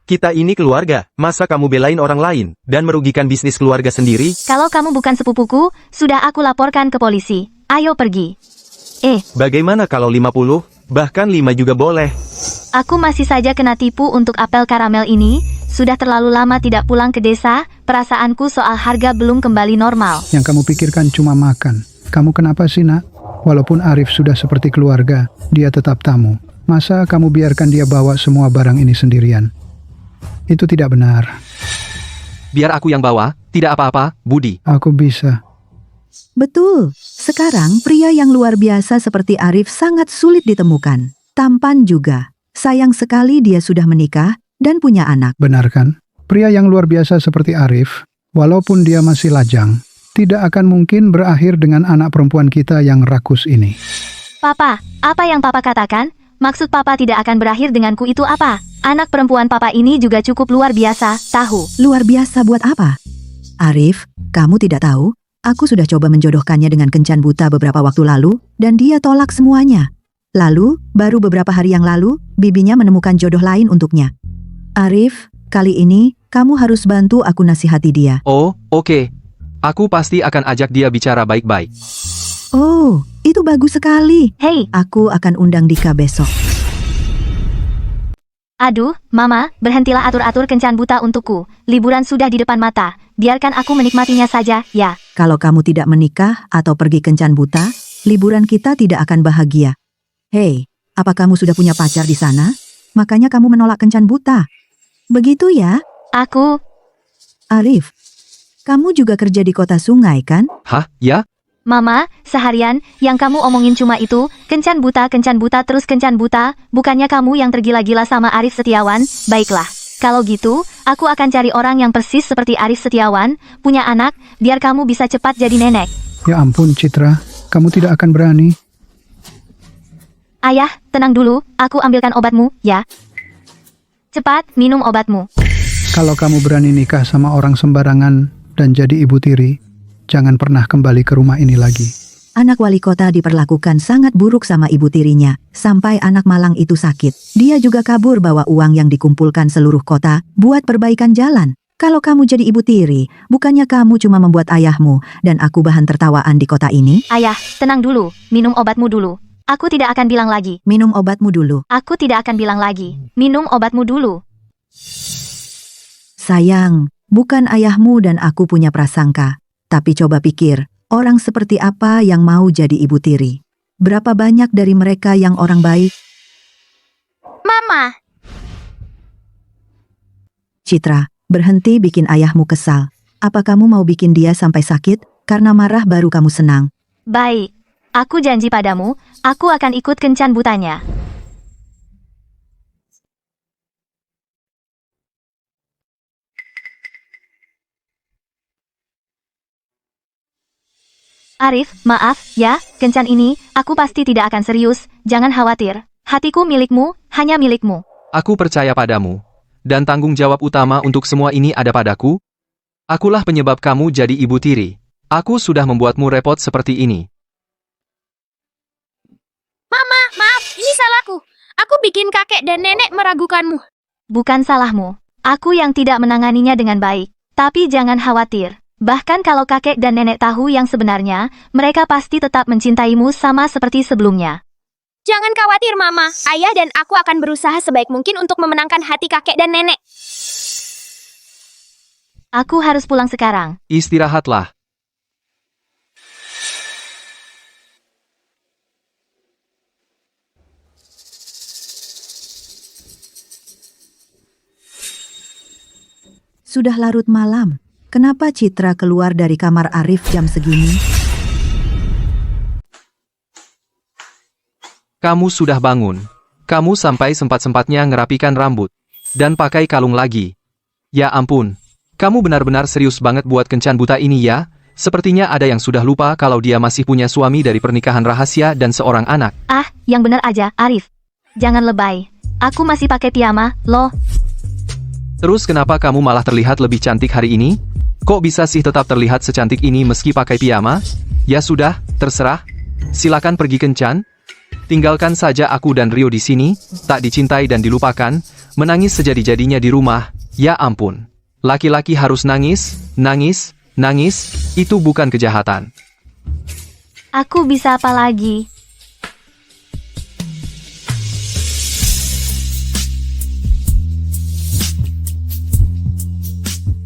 Kita ini keluarga. Masa kamu belain orang lain, dan merugikan bisnis keluarga sendiri? Kalau kamu bukan sepupuku, sudah aku laporkan ke polisi. Ayo pergi. Bagaimana kalau 50? Bahkan 5 juga boleh. Aku masih saja kena tipu untuk apel karamel ini. Sudah terlalu lama tidak pulang ke desa, perasaanku soal harga belum kembali normal. Yang kamu pikirkan cuma makan. Kamu kenapa sih, Nak? Walaupun Arif sudah seperti keluarga, dia tetap tamu. Masa kamu biarkan dia bawa semua barang ini sendirian? Itu tidak benar. Biar aku yang bawa, tidak apa-apa, Budi. Aku bisa. Betul. Sekarang pria yang luar biasa seperti Arif sangat sulit ditemukan. Tampan juga. Sayang sekali dia sudah menikah dan punya anak. Benar kan? Pria yang luar biasa seperti Arif, walaupun dia masih lajang, tidak akan mungkin berakhir dengan anak perempuan kita yang rakus ini. Papa, apa yang papa katakan? Maksud papa tidak akan berakhir denganku itu apa? Anak perempuan papa ini juga cukup luar biasa, tahu. Luar biasa buat apa? Arif, kamu tidak tahu? Aku sudah coba menjodohkannya dengan kencan buta beberapa waktu lalu, dan dia tolak semuanya. Lalu, baru beberapa hari yang lalu, bibinya menemukan jodoh lain untuknya. Arif, kali ini, kamu harus bantu aku nasihati dia. Oh, oke. Aku pasti akan ajak dia bicara baik-baik. Oh, itu bagus sekali. Hei, Aku akan undang Dika besok. aduh, Mama, berhentilah atur-atur kencan buta untukku. Liburan sudah di depan mata. Biarkan aku menikmatinya saja, ya. Kalau kamu tidak menikah atau pergi kencan buta, liburan kita tidak akan bahagia. Hei, apa kamu sudah punya pacar di sana? Makanya kamu menolak kencan buta. Begitu ya, Aku, Arif. Kamu juga kerja di kota sungai kan? Hah, ya? Mama, seharian, yang kamu omongin cuma itu, kencan buta, terus kencan buta, bukannya kamu yang tergila-gila sama Arif Setiawan? Baiklah, kalau gitu, aku akan cari orang yang persis seperti Arif Setiawan, punya anak, biar kamu bisa cepat jadi nenek. Ya ampun, Citra, kamu tidak akan berani. Ayah, tenang dulu, aku ambilkan obatmu, ya. Cepat, minum obatmu. Kalau kamu berani nikah sama orang sembarangan dan jadi ibu tiri, jangan pernah kembali ke rumah ini lagi. Anak wali kota diperlakukan sangat buruk sama ibu tirinya, sampai anak malang itu sakit. Dia juga kabur bawa uang yang dikumpulkan seluruh kota buat perbaikan jalan. Kalau kamu jadi ibu tiri, bukannya kamu cuma membuat ayahmu dan aku bahan tertawaan di kota ini? Ayah, tenang dulu, minum obatmu dulu. Aku tidak akan bilang lagi. Minum obatmu dulu. Aku tidak akan bilang lagi. Minum obatmu dulu. Sayang, bukan ayahmu dan aku punya prasangka. Tapi coba pikir, orang seperti apa yang mau jadi ibu tiri? Berapa banyak dari mereka yang orang baik? Mama, Citra, berhenti bikin ayahmu kesal. Apa kamu mau bikin dia sampai sakit? Karena marah baru kamu senang. Baik, aku janji padamu, aku akan ikut kencan butanya. Arif, maaf, ya, kencan ini, aku pasti tidak akan serius, jangan khawatir. Hatiku milikmu, hanya milikmu. Aku percaya padamu. Dan tanggung jawab utama untuk semua ini ada padaku. Akulah penyebab kamu jadi ibu tiri. Aku sudah membuatmu repot seperti ini. Mama, maaf, ini salahku. Aku bikin kakek dan nenek meragukanmu. Bukan salahmu. Aku yang tidak menanganinya dengan baik. Tapi jangan khawatir. Bahkan kalau kakek dan nenek tahu yang sebenarnya, mereka pasti tetap mencintaimu sama seperti sebelumnya. Jangan khawatir, Mama. Ayah dan aku akan berusaha sebaik mungkin untuk memenangkan hati kakek dan nenek. Aku harus pulang sekarang. Istirahatlah. Sudah larut malam. Kenapa Citra keluar dari kamar Arif jam segini? Kamu sudah bangun. Kamu sampai sempat-sempatnya ngerapikan rambut. Dan pakai kalung lagi. Ya ampun. Kamu benar-benar serius banget buat kencan buta ini ya? Sepertinya ada yang sudah lupa kalau dia masih punya suami dari pernikahan rahasia dan seorang anak. Ah, yang benar aja, Arif. Jangan lebay. Aku masih pakai piyama, loh. Terus kenapa kamu malah terlihat lebih cantik hari ini? Kok bisa sih tetap terlihat secantik ini meski pakai piyama? Ya sudah, terserah. Silakan pergi kencan. Tinggalkan saja aku dan Rio di sini, tak dicintai dan dilupakan, menangis sejadi-jadinya di rumah. Ya ampun. Laki-laki harus nangis, nangis, nangis, itu bukan kejahatan. Aku bisa apa lagi?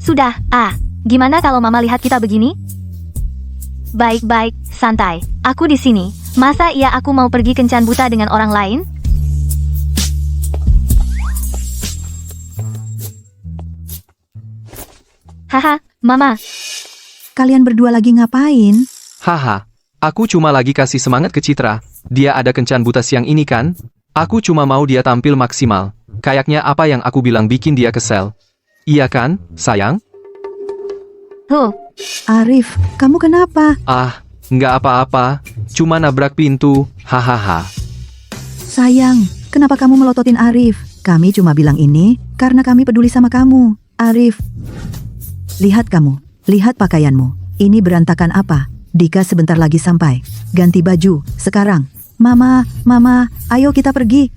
Sudah, gimana kalau Mama lihat kita begini? Baik-baik, santai. Aku di sini. Masa iya aku mau pergi kencan buta dengan orang lain? Haha, Mama. Kalian berdua lagi ngapain? Haha, aku cuma lagi kasih semangat ke Citra. Dia ada kencan buta siang ini kan? Aku cuma mau dia tampil maksimal. Kayaknya apa yang aku bilang bikin dia kesel. Iya kan, sayang? Arif, kamu kenapa? Ah, nggak apa-apa. Cuma nabrak pintu. Hahaha. Sayang, kenapa kamu melototin Arif? Kami cuma bilang ini karena kami peduli sama kamu. Arif, lihat kamu. Lihat pakaianmu. Ini berantakan apa? Dika sebentar lagi sampai. Ganti baju, sekarang. Mama, ayo kita pergi.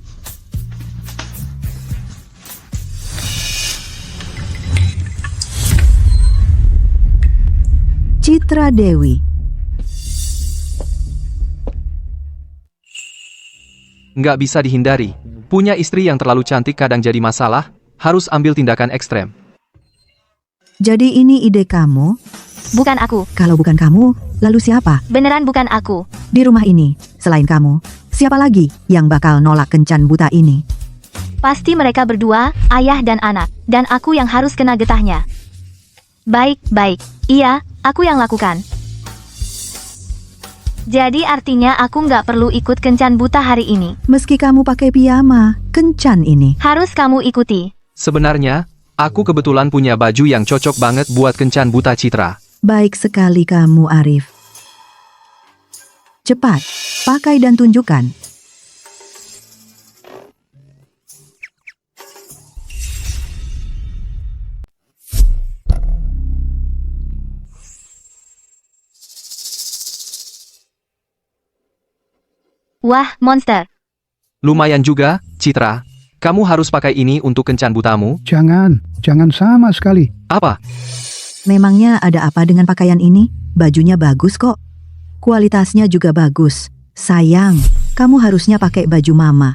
Citra Dewi. Nggak bisa dihindari. Punya istri yang terlalu cantik kadang jadi masalah, harus ambil tindakan ekstrem. Jadi ini ide kamu? Bukan aku. Kalau bukan kamu, lalu siapa? Beneran bukan aku. Di rumah ini, selain kamu, siapa lagi yang bakal nolak kencan buta ini? Pasti mereka berdua, ayah dan anak. Dan aku yang harus kena getahnya. Baik. Iya, aku yang lakukan. Jadi artinya aku nggak perlu ikut kencan buta hari ini. Meski kamu pakai piyama, kencan ini. Harus kamu ikuti. Sebenarnya, aku kebetulan punya baju yang cocok banget buat kencan buta Citra. Baik sekali kamu, Arif. Cepat, pakai dan tunjukkan. Wah, monster. Lumayan juga, Citra. Kamu harus pakai ini untuk kencan butamu. Jangan sama sekali. Apa? Memangnya ada apa dengan pakaian ini? Bajunya bagus kok. Kualitasnya juga bagus. Sayang, kamu harusnya pakai baju mama.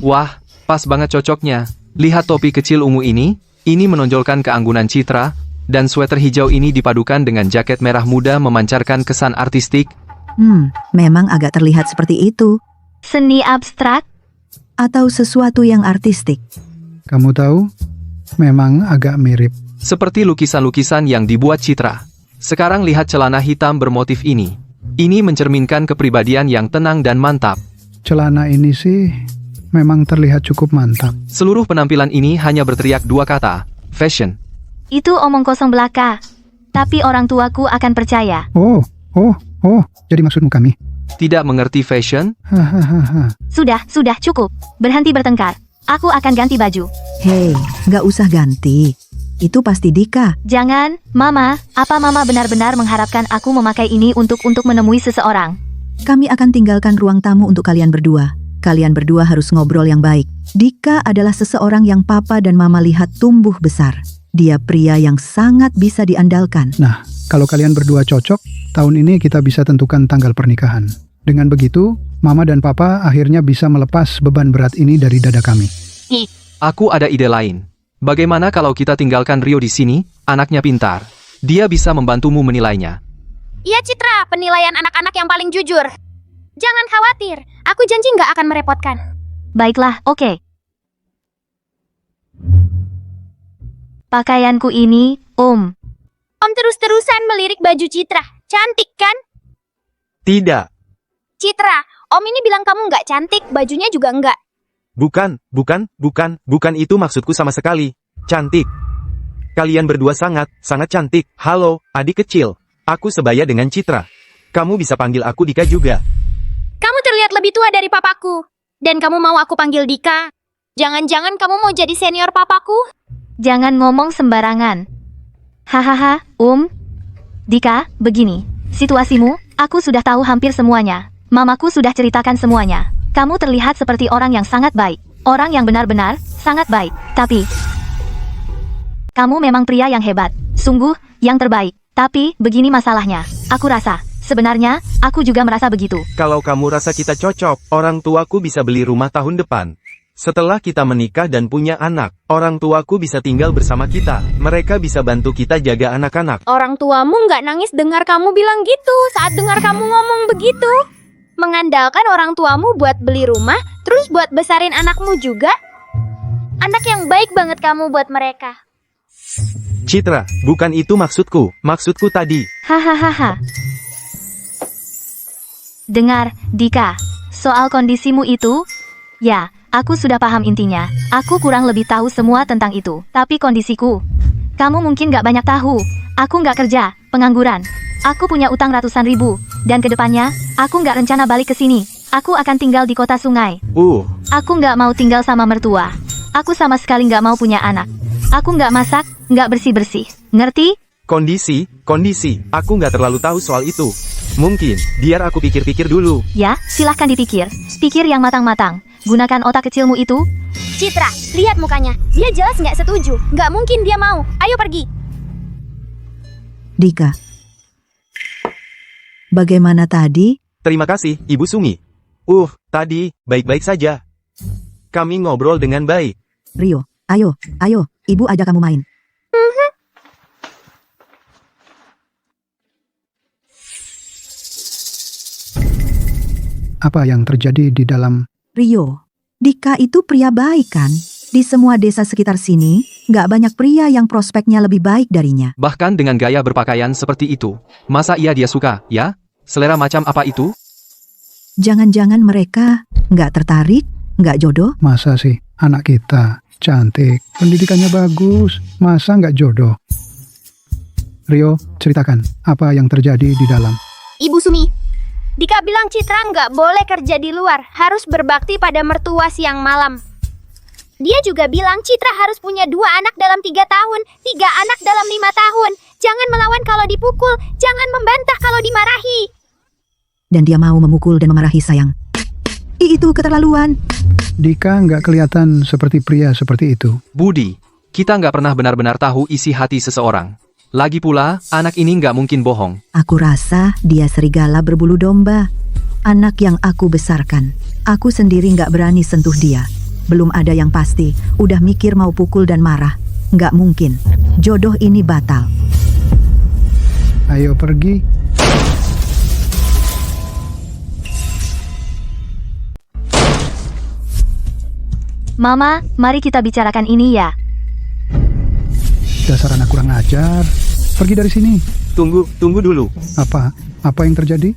Wah, pas banget cocoknya. Lihat topi kecil ungu ini menonjolkan keanggunan Citra. Dan sweater hijau ini dipadukan dengan jaket merah muda memancarkan kesan artistik. Memang agak terlihat seperti itu. Seni abstrak? Atau sesuatu yang artistik. Kamu tahu, memang agak mirip. Seperti lukisan-lukisan yang dibuat Citra. Sekarang lihat celana hitam bermotif ini. Ini mencerminkan kepribadian yang tenang dan mantap. Celana ini sih memang terlihat cukup mantap. Seluruh penampilan ini hanya berteriak dua kata, fashion. Itu omong kosong belaka. Tapi orang tuaku akan percaya. Oh, jadi maksudmu kami? Tidak mengerti fashion? Hahaha. Sudah, cukup. Berhenti bertengkar. Aku akan ganti baju. Hei, nggak usah ganti. Itu pasti Dika. Jangan, Mama. Apa Mama benar-benar mengharapkan aku memakai ini untuk menemui seseorang? Kami akan tinggalkan ruang tamu untuk kalian berdua. Kalian berdua harus ngobrol yang baik. Dika adalah seseorang yang Papa dan Mama lihat tumbuh besar. Dia pria yang sangat bisa diandalkan. Nah, kalau kalian berdua cocok, tahun ini kita bisa tentukan tanggal pernikahan. Dengan begitu, Mama dan Papa akhirnya bisa melepas beban berat ini dari dada kami. Aku ada ide lain. Bagaimana kalau kita tinggalkan Rio di sini? Anaknya pintar. Dia bisa membantumu menilainya. Iya Citra, penilaian anak-anak yang paling jujur. Jangan khawatir, aku janji nggak akan merepotkan. Baiklah, oke. Pakaianku ini, Om. Om terus-terusan melirik baju Citra. Cantik kan? Tidak. Citra, Om ini bilang kamu nggak cantik, bajunya juga nggak. Bukan itu maksudku sama sekali. Cantik. Kalian berdua sangat cantik. Halo, adik kecil. Aku sebaya dengan Citra. Kamu bisa panggil aku Dika juga. Kamu terlihat lebih tua dari papaku. Dan kamu mau aku panggil Dika? Jangan-jangan kamu mau jadi senior papaku? Jangan ngomong sembarangan. Hahaha, Dika, begini. Situasimu, aku sudah tahu hampir semuanya. Mamaku sudah ceritakan semuanya. Kamu terlihat seperti orang yang sangat baik. Orang yang benar-benar sangat baik. Tapi, kamu memang pria yang hebat. Sungguh, yang terbaik. Tapi, begini masalahnya. Aku rasa, sebenarnya, aku juga merasa begitu. Kalau kamu rasa kita cocok, orang tuaku bisa beli rumah tahun depan. Setelah kita menikah dan punya anak, orang tuaku bisa tinggal bersama kita. Mereka bisa bantu kita jaga anak-anak. Orang tuamu nggak nangis dengar kamu bilang gitu saat dengar kamu ngomong begitu. Mengandalkan orang tuamu buat beli rumah, terus buat besarin anakmu juga. Anak yang baik banget kamu buat mereka. Citra, bukan itu maksudku. Maksudku tadi. Hahaha. Dengar, Dika. Soal kondisimu itu, ya, aku sudah paham intinya. Aku kurang lebih tahu semua tentang itu. Tapi kondisiku, kamu mungkin gak banyak tahu. Aku gak kerja, pengangguran. Aku punya utang ratusan ribu. Dan kedepannya, aku gak rencana balik ke sini. Aku akan tinggal di kota sungai. Aku gak mau tinggal sama mertua. Aku sama sekali gak mau punya anak. Aku gak masak, gak bersih-bersih. Ngerti? Kondisi. Aku nggak terlalu tahu soal itu. Mungkin, biar aku pikir-pikir dulu. Ya, silahkan dipikir. Pikir yang matang-matang. Gunakan otak kecilmu itu. Citra, lihat mukanya. Dia jelas nggak setuju. Nggak mungkin dia mau. Ayo pergi. Dika. Bagaimana tadi? Terima kasih, Ibu Sumi. Tadi, baik-baik saja. Kami ngobrol dengan baik. Rio, ayo, ibu ajak kamu main. Apa yang terjadi di dalam... Rio, Dika itu pria baik kan? Di semua desa sekitar sini, nggak banyak pria yang prospeknya lebih baik darinya. Bahkan dengan gaya berpakaian seperti itu. Masa dia suka, ya? Selera macam apa itu? Jangan-jangan mereka nggak tertarik, nggak jodoh? Masa sih, anak kita cantik, pendidikannya bagus, masa nggak jodoh? Rio, ceritakan apa yang terjadi di dalam. Ibu Sumi, Dika bilang Citra nggak boleh kerja di luar, harus berbakti pada mertua siang malam. Dia juga bilang Citra harus punya 2 anak dalam 3 tahun, 3 anak dalam 5 tahun. Jangan melawan kalau dipukul, jangan membantah kalau dimarahi. Dan dia mau memukul dan memarahi sayang. Itu keterlaluan. Dika nggak kelihatan seperti pria seperti itu. Budi, kita nggak pernah benar-benar tahu isi hati seseorang. Lagi pula, anak ini nggak mungkin bohong. Aku rasa dia serigala berbulu domba. Anak yang aku besarkan. Aku sendiri nggak berani sentuh dia. Belum ada yang pasti, udah mikir mau pukul dan marah. Nggak mungkin. Jodoh ini batal. Ayo pergi. Mama, mari kita bicarakan ini ya. Dasar anak kurang ajar. Pergi dari sini. Tunggu dulu. Apa? Apa yang terjadi?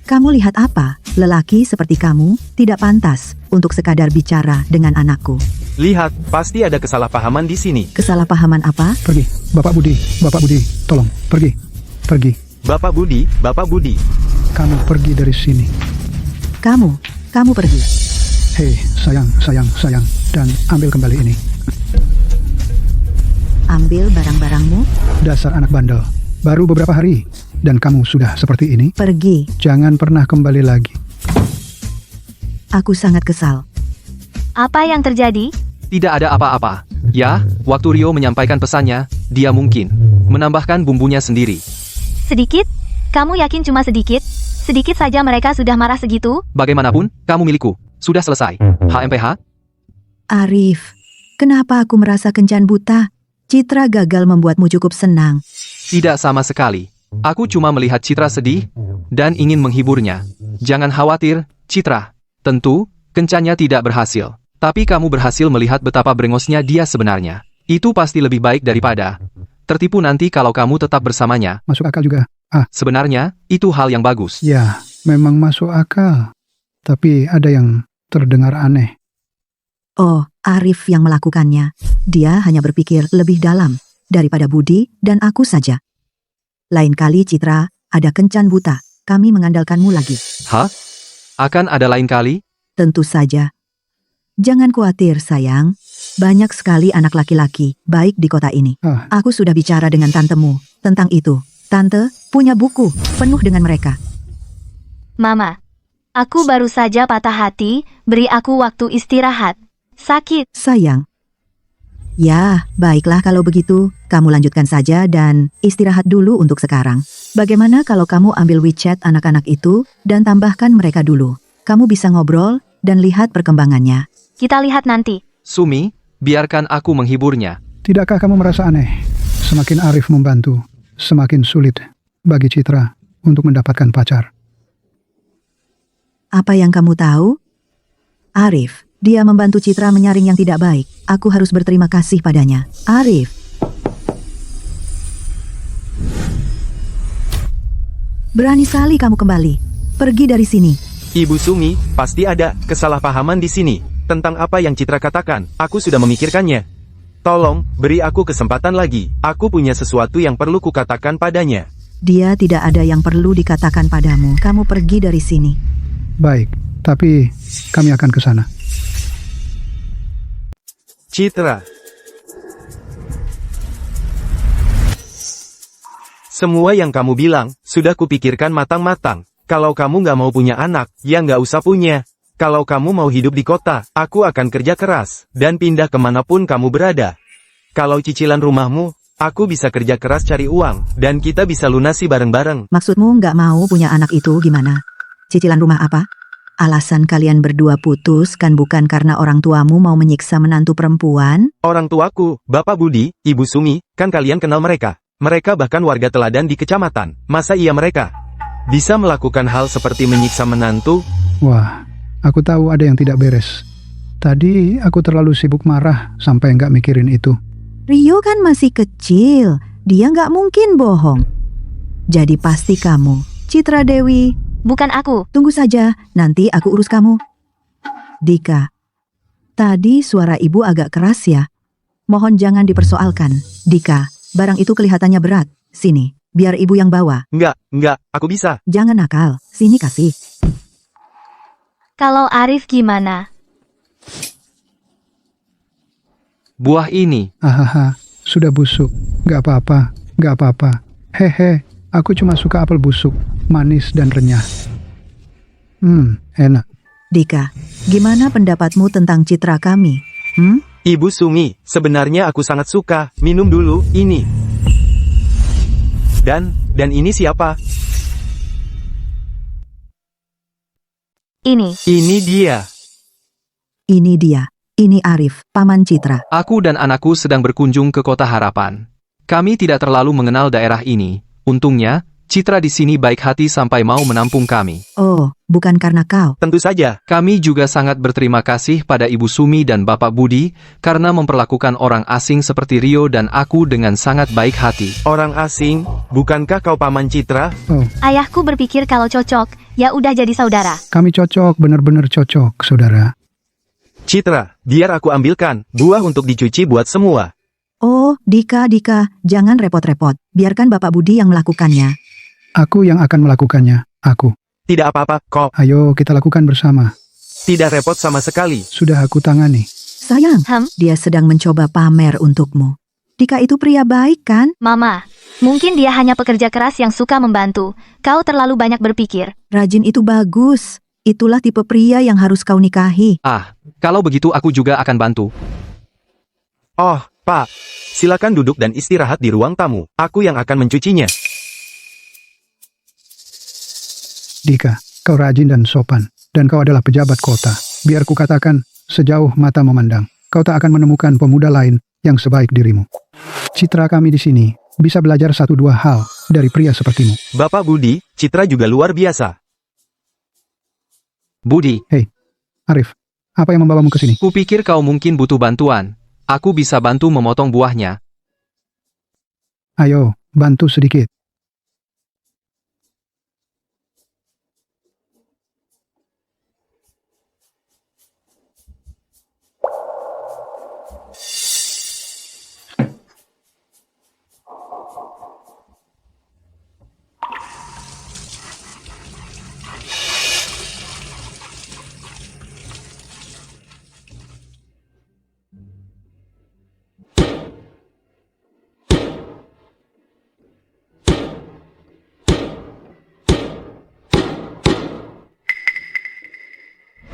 Kamu lihat apa? Lelaki seperti kamu tidak pantas untuk sekadar bicara dengan anakku. Lihat, pasti ada kesalahpahaman di sini. Kesalahpahaman apa? Pergi. Bapak Budi, tolong. Pergi. Bapak Budi. Kamu pergi dari sini. Kamu pergi. Hei, sayang. Dan ambil kembali ini. Ambil barang-barangmu, Dasar anak bandel. Baru beberapa hari. Dan kamu sudah seperti ini. pergi. Jangan pernah kembali lagi. Aku sangat kesal. Apa yang terjadi? Tidak ada apa-apa. Ya, waktu Rio menyampaikan pesannya, dia mungkin menambahkan bumbunya sendiri. Sedikit? Kamu yakin cuma sedikit? Sedikit saja mereka sudah marah segitu? Bagaimanapun, kamu milikku. Sudah selesai. HMPH? Arif, kenapa aku merasa kencan buta? Citra gagal membuatmu cukup senang. Tidak sama sekali. Aku cuma melihat Citra sedih dan ingin menghiburnya. Jangan khawatir, Citra. Tentu, kencannya tidak berhasil. Tapi kamu berhasil melihat betapa brengosnya dia sebenarnya. Itu pasti lebih baik daripada tertipu nanti kalau kamu tetap bersamanya. Masuk akal juga. Sebenarnya, itu hal yang bagus. Ya, memang masuk akal. Tapi ada yang terdengar aneh. Oh, Arif yang melakukannya. Dia hanya berpikir lebih dalam daripada Budi dan aku saja. Lain kali Citra, ada kencan buta. Kami mengandalkanmu lagi. Hah? Akan ada lain kali? Tentu saja. Jangan khawatir, sayang. Banyak sekali anak laki-laki baik di kota ini. Aku sudah bicara dengan tantemu tentang itu. Tante punya buku penuh dengan mereka. Mama, aku baru saja patah hati, beri aku waktu istirahat. Sakit. Sayang. Ya, baiklah kalau begitu. Kamu lanjutkan saja dan istirahat dulu untuk sekarang. Bagaimana kalau kamu ambil WeChat anak-anak itu dan tambahkan mereka dulu? Kamu bisa ngobrol dan lihat perkembangannya. Kita lihat nanti. Sumi, biarkan aku menghiburnya. Tidakkah kamu merasa aneh? Semakin Arif membantu, semakin sulit bagi Citra untuk mendapatkan pacar. Apa yang kamu tahu? Arif, dia membantu Citra menyaring yang tidak baik. Aku harus berterima kasih padanya. Arif. Berani sekali kamu kembali. Pergi dari sini. Ibu Sumi, pasti ada kesalahpahaman di sini. Tentang apa yang Citra katakan, aku sudah memikirkannya. Tolong, beri aku kesempatan lagi. Aku punya sesuatu yang perlu kukatakan padanya. Dia tidak ada yang perlu dikatakan padamu. Kamu pergi dari sini. Baik, tapi kami akan ke sana. Citra. Semua yang kamu bilang, sudah kupikirkan matang-matang. Kalau kamu nggak mau punya anak, ya nggak usah punya. Kalau kamu mau hidup di kota, aku akan kerja keras, dan pindah kemanapun kamu berada. Kalau cicilan rumahmu, aku bisa kerja keras cari uang, dan kita bisa lunasi bareng-bareng. Maksudmu nggak mau punya anak itu gimana? Cicilan rumah apa? Alasan kalian berdua putus kan bukan karena orang tuamu mau menyiksa menantu perempuan? Orang tuaku, Bapak Budi, Ibu Sumi, kan kalian kenal mereka. Mereka bahkan warga teladan di kecamatan. Masa iya mereka bisa melakukan hal seperti menyiksa menantu? Wah, aku tahu ada yang tidak beres. Tadi aku terlalu sibuk marah sampai nggak mikirin itu. Rio kan masih kecil. Dia nggak mungkin bohong. Jadi pasti kamu, Citra Dewi. Bukan aku. Tunggu saja, nanti aku urus kamu. Dika, tadi suara ibu agak keras ya. Mohon jangan dipersoalkan. Dika, barang itu kelihatannya berat. Sini, biar ibu yang bawa. Enggak, aku bisa. Jangan nakal, sini kasih. Kalau Arif gimana? Buah ini. Hahaha, sudah busuk. Nggak apa-apa. Hehe, aku cuma suka apel busuk, manis dan renyah. Enak. Dika, gimana pendapatmu tentang Citra kami? Ibu Sumi, sebenarnya aku sangat suka. Minum dulu, ini. Dan ini siapa? Ini. Ini dia. Ini dia. Ini Arif, Paman Citra. Aku dan anakku sedang berkunjung ke Kota Harapan. Kami tidak terlalu mengenal daerah ini. Untungnya, Citra di sini baik hati sampai mau menampung kami. Oh, bukan karena kau. Tentu saja. Kami juga sangat berterima kasih pada Ibu Sumi dan Bapak Budi karena memperlakukan orang asing seperti Rio dan aku dengan sangat baik hati. Orang asing, bukankah kau Paman Citra? Oh, Ayahku berpikir kalau cocok, ya udah jadi saudara. kami cocok, benar-benar cocok, saudara. Citra, biar aku ambilkan buah untuk dicuci buat semua. Oh, Dika, jangan repot-repot. Biarkan Bapak Budi yang melakukannya. Aku yang akan melakukannya. Aku. Tidak apa-apa, kok. Ayo kita lakukan bersama. Tidak repot sama sekali. Sudah aku tangani. Sayang, Hem, dia sedang mencoba pamer untukmu. Dika itu pria baik kan? Mama, mungkin dia hanya pekerja keras yang suka membantu. Kau terlalu banyak berpikir. Rajin itu bagus. Itulah tipe pria yang harus kau nikahi. Ah, kalau begitu aku juga akan bantu. Oh, Pak. Silakan duduk dan istirahat di ruang tamu. Aku yang akan mencucinya. Dika, kau rajin dan sopan. Dan kau adalah pejabat kota. Biar ku katakan, sejauh mata memandang, kau tak akan menemukan pemuda lain yang sebaik dirimu. Citra kami di sini bisa belajar 1-2 hal dari pria sepertimu. Bapak Budi, Citra juga luar biasa. Budi, Arif, apa yang membawamu ke sini? kupikir kau mungkin butuh bantuan. Aku bisa bantu memotong buahnya. Ayo, bantu sedikit.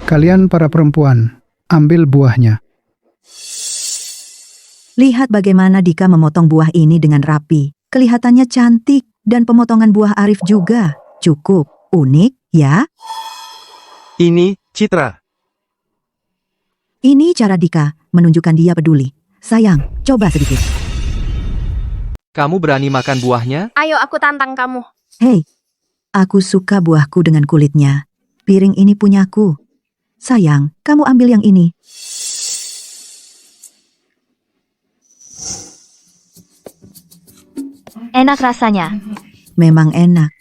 Kalian para perempuan, ambil buahnya. Lihat bagaimana Dika memotong buah ini dengan rapi. Kelihatannya cantik dan pemotongan buah Arif juga. Cukup unik, ya? Ini, Citra. Ini cara Dika menunjukkan dia peduli. Sayang, coba sedikit. Kamu berani makan buahnya? Ayo aku tantang kamu. Hei, aku suka buahku dengan kulitnya. Piring ini punyaku. Sayang, kamu ambil yang ini. Enak rasanya. Memang enak.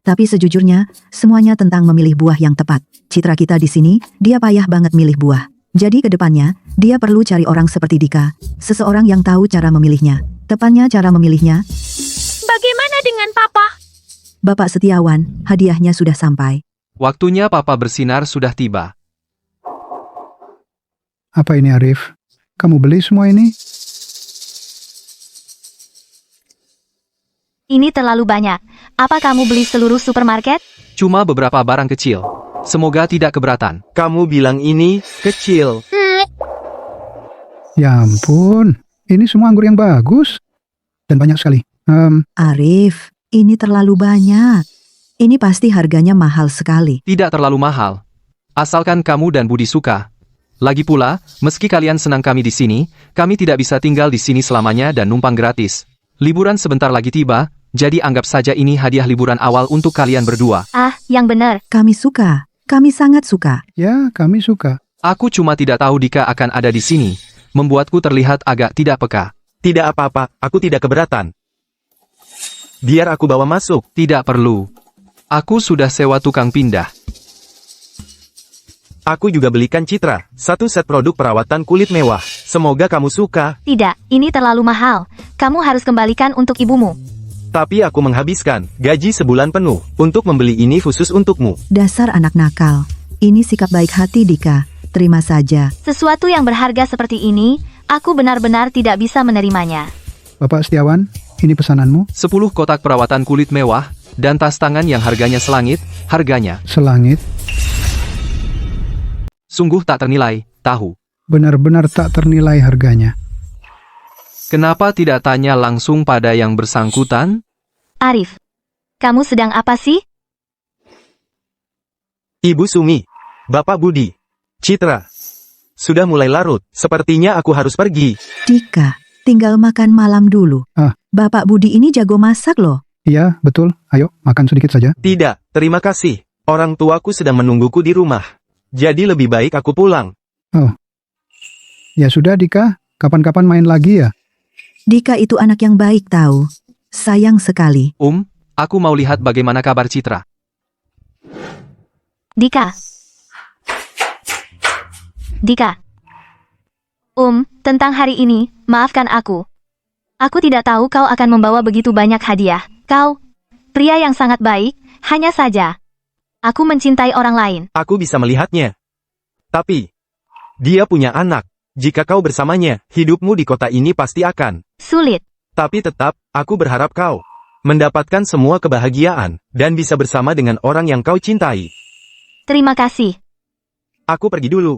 Tapi sejujurnya, semuanya tentang memilih buah yang tepat. Citra kita di sini, dia payah banget milih buah. Jadi ke depannya, dia perlu cari orang seperti Dika. Seseorang yang tahu cara memilihnya. Tepatnya cara memilihnya. Bagaimana dengan Papa? Bapak Setiawan, hadiahnya sudah sampai. Waktunya Papa bersinar sudah tiba. Apa ini Arif? Kamu beli semua ini? Ini terlalu banyak. Apa kamu beli seluruh supermarket? Cuma beberapa barang kecil. Semoga tidak keberatan. Kamu bilang ini kecil. Ya ampun, ini semua anggur yang bagus. Dan banyak sekali. Arif, ini terlalu banyak. Ini pasti harganya mahal sekali. Tidak terlalu mahal. Asalkan kamu dan Budi suka. Lagi pula, meski kalian senang kami di sini, kami tidak bisa tinggal di sini selamanya dan numpang gratis. Liburan sebentar lagi tiba, jadi anggap saja ini hadiah liburan awal untuk kalian berdua. Ah, yang benar. Kami suka. Kami sangat suka. Ya, kami suka. Aku cuma tidak tahu Dika akan ada di sini. Membuatku terlihat agak tidak peka. Tidak apa-apa, aku tidak keberatan. Biar aku bawa masuk. Tidak perlu. Aku sudah sewa tukang pindah. Aku juga belikan Citra 1 set produk perawatan kulit mewah. Semoga kamu suka. Tidak, ini terlalu mahal. Kamu harus kembalikan untuk ibumu. Tapi aku menghabiskan gaji sebulan penuh untuk membeli ini khusus untukmu. Dasar anak nakal. Ini sikap baik hati Dika. Terima saja. Sesuatu yang berharga seperti ini, aku benar-benar tidak bisa menerimanya. Bapak Setiawan, ini pesananmu. 10 kotak perawatan kulit mewah, dan tas tangan yang harganya selangit, harganya Selangit, sungguh tak ternilai, tahu. benar-benar tak ternilai harganya. Kenapa tidak tanya langsung pada yang bersangkutan? Arif, kamu sedang apa sih? Ibu Sumi, Bapak Budi, Citra. sudah mulai larut. Sepertinya aku harus pergi. Dika, tinggal makan malam dulu. Ah. Bapak Budi ini jago masak loh. Iya, betul. Ayo, makan sedikit saja. Tidak, terima kasih. Orang tuaku sedang menungguku di rumah. Jadi lebih baik aku pulang. Ya sudah, Dika. Kapan-kapan main lagi ya? Dika itu anak yang baik tahu. Sayang sekali. Aku mau lihat bagaimana kabar Citra. Dika. Dika. Tentang hari ini, maafkan aku. Aku tidak tahu kau akan membawa begitu banyak hadiah. Kau, pria yang sangat baik, hanya saja. Aku mencintai orang lain. Aku bisa melihatnya. Tapi, dia punya anak. Jika kau bersamanya, hidupmu di kota ini pasti akan Sulit. Tapi tetap, aku berharap kau mendapatkan semua kebahagiaan dan bisa bersama dengan orang yang kau cintai. Terima kasih. Aku pergi dulu.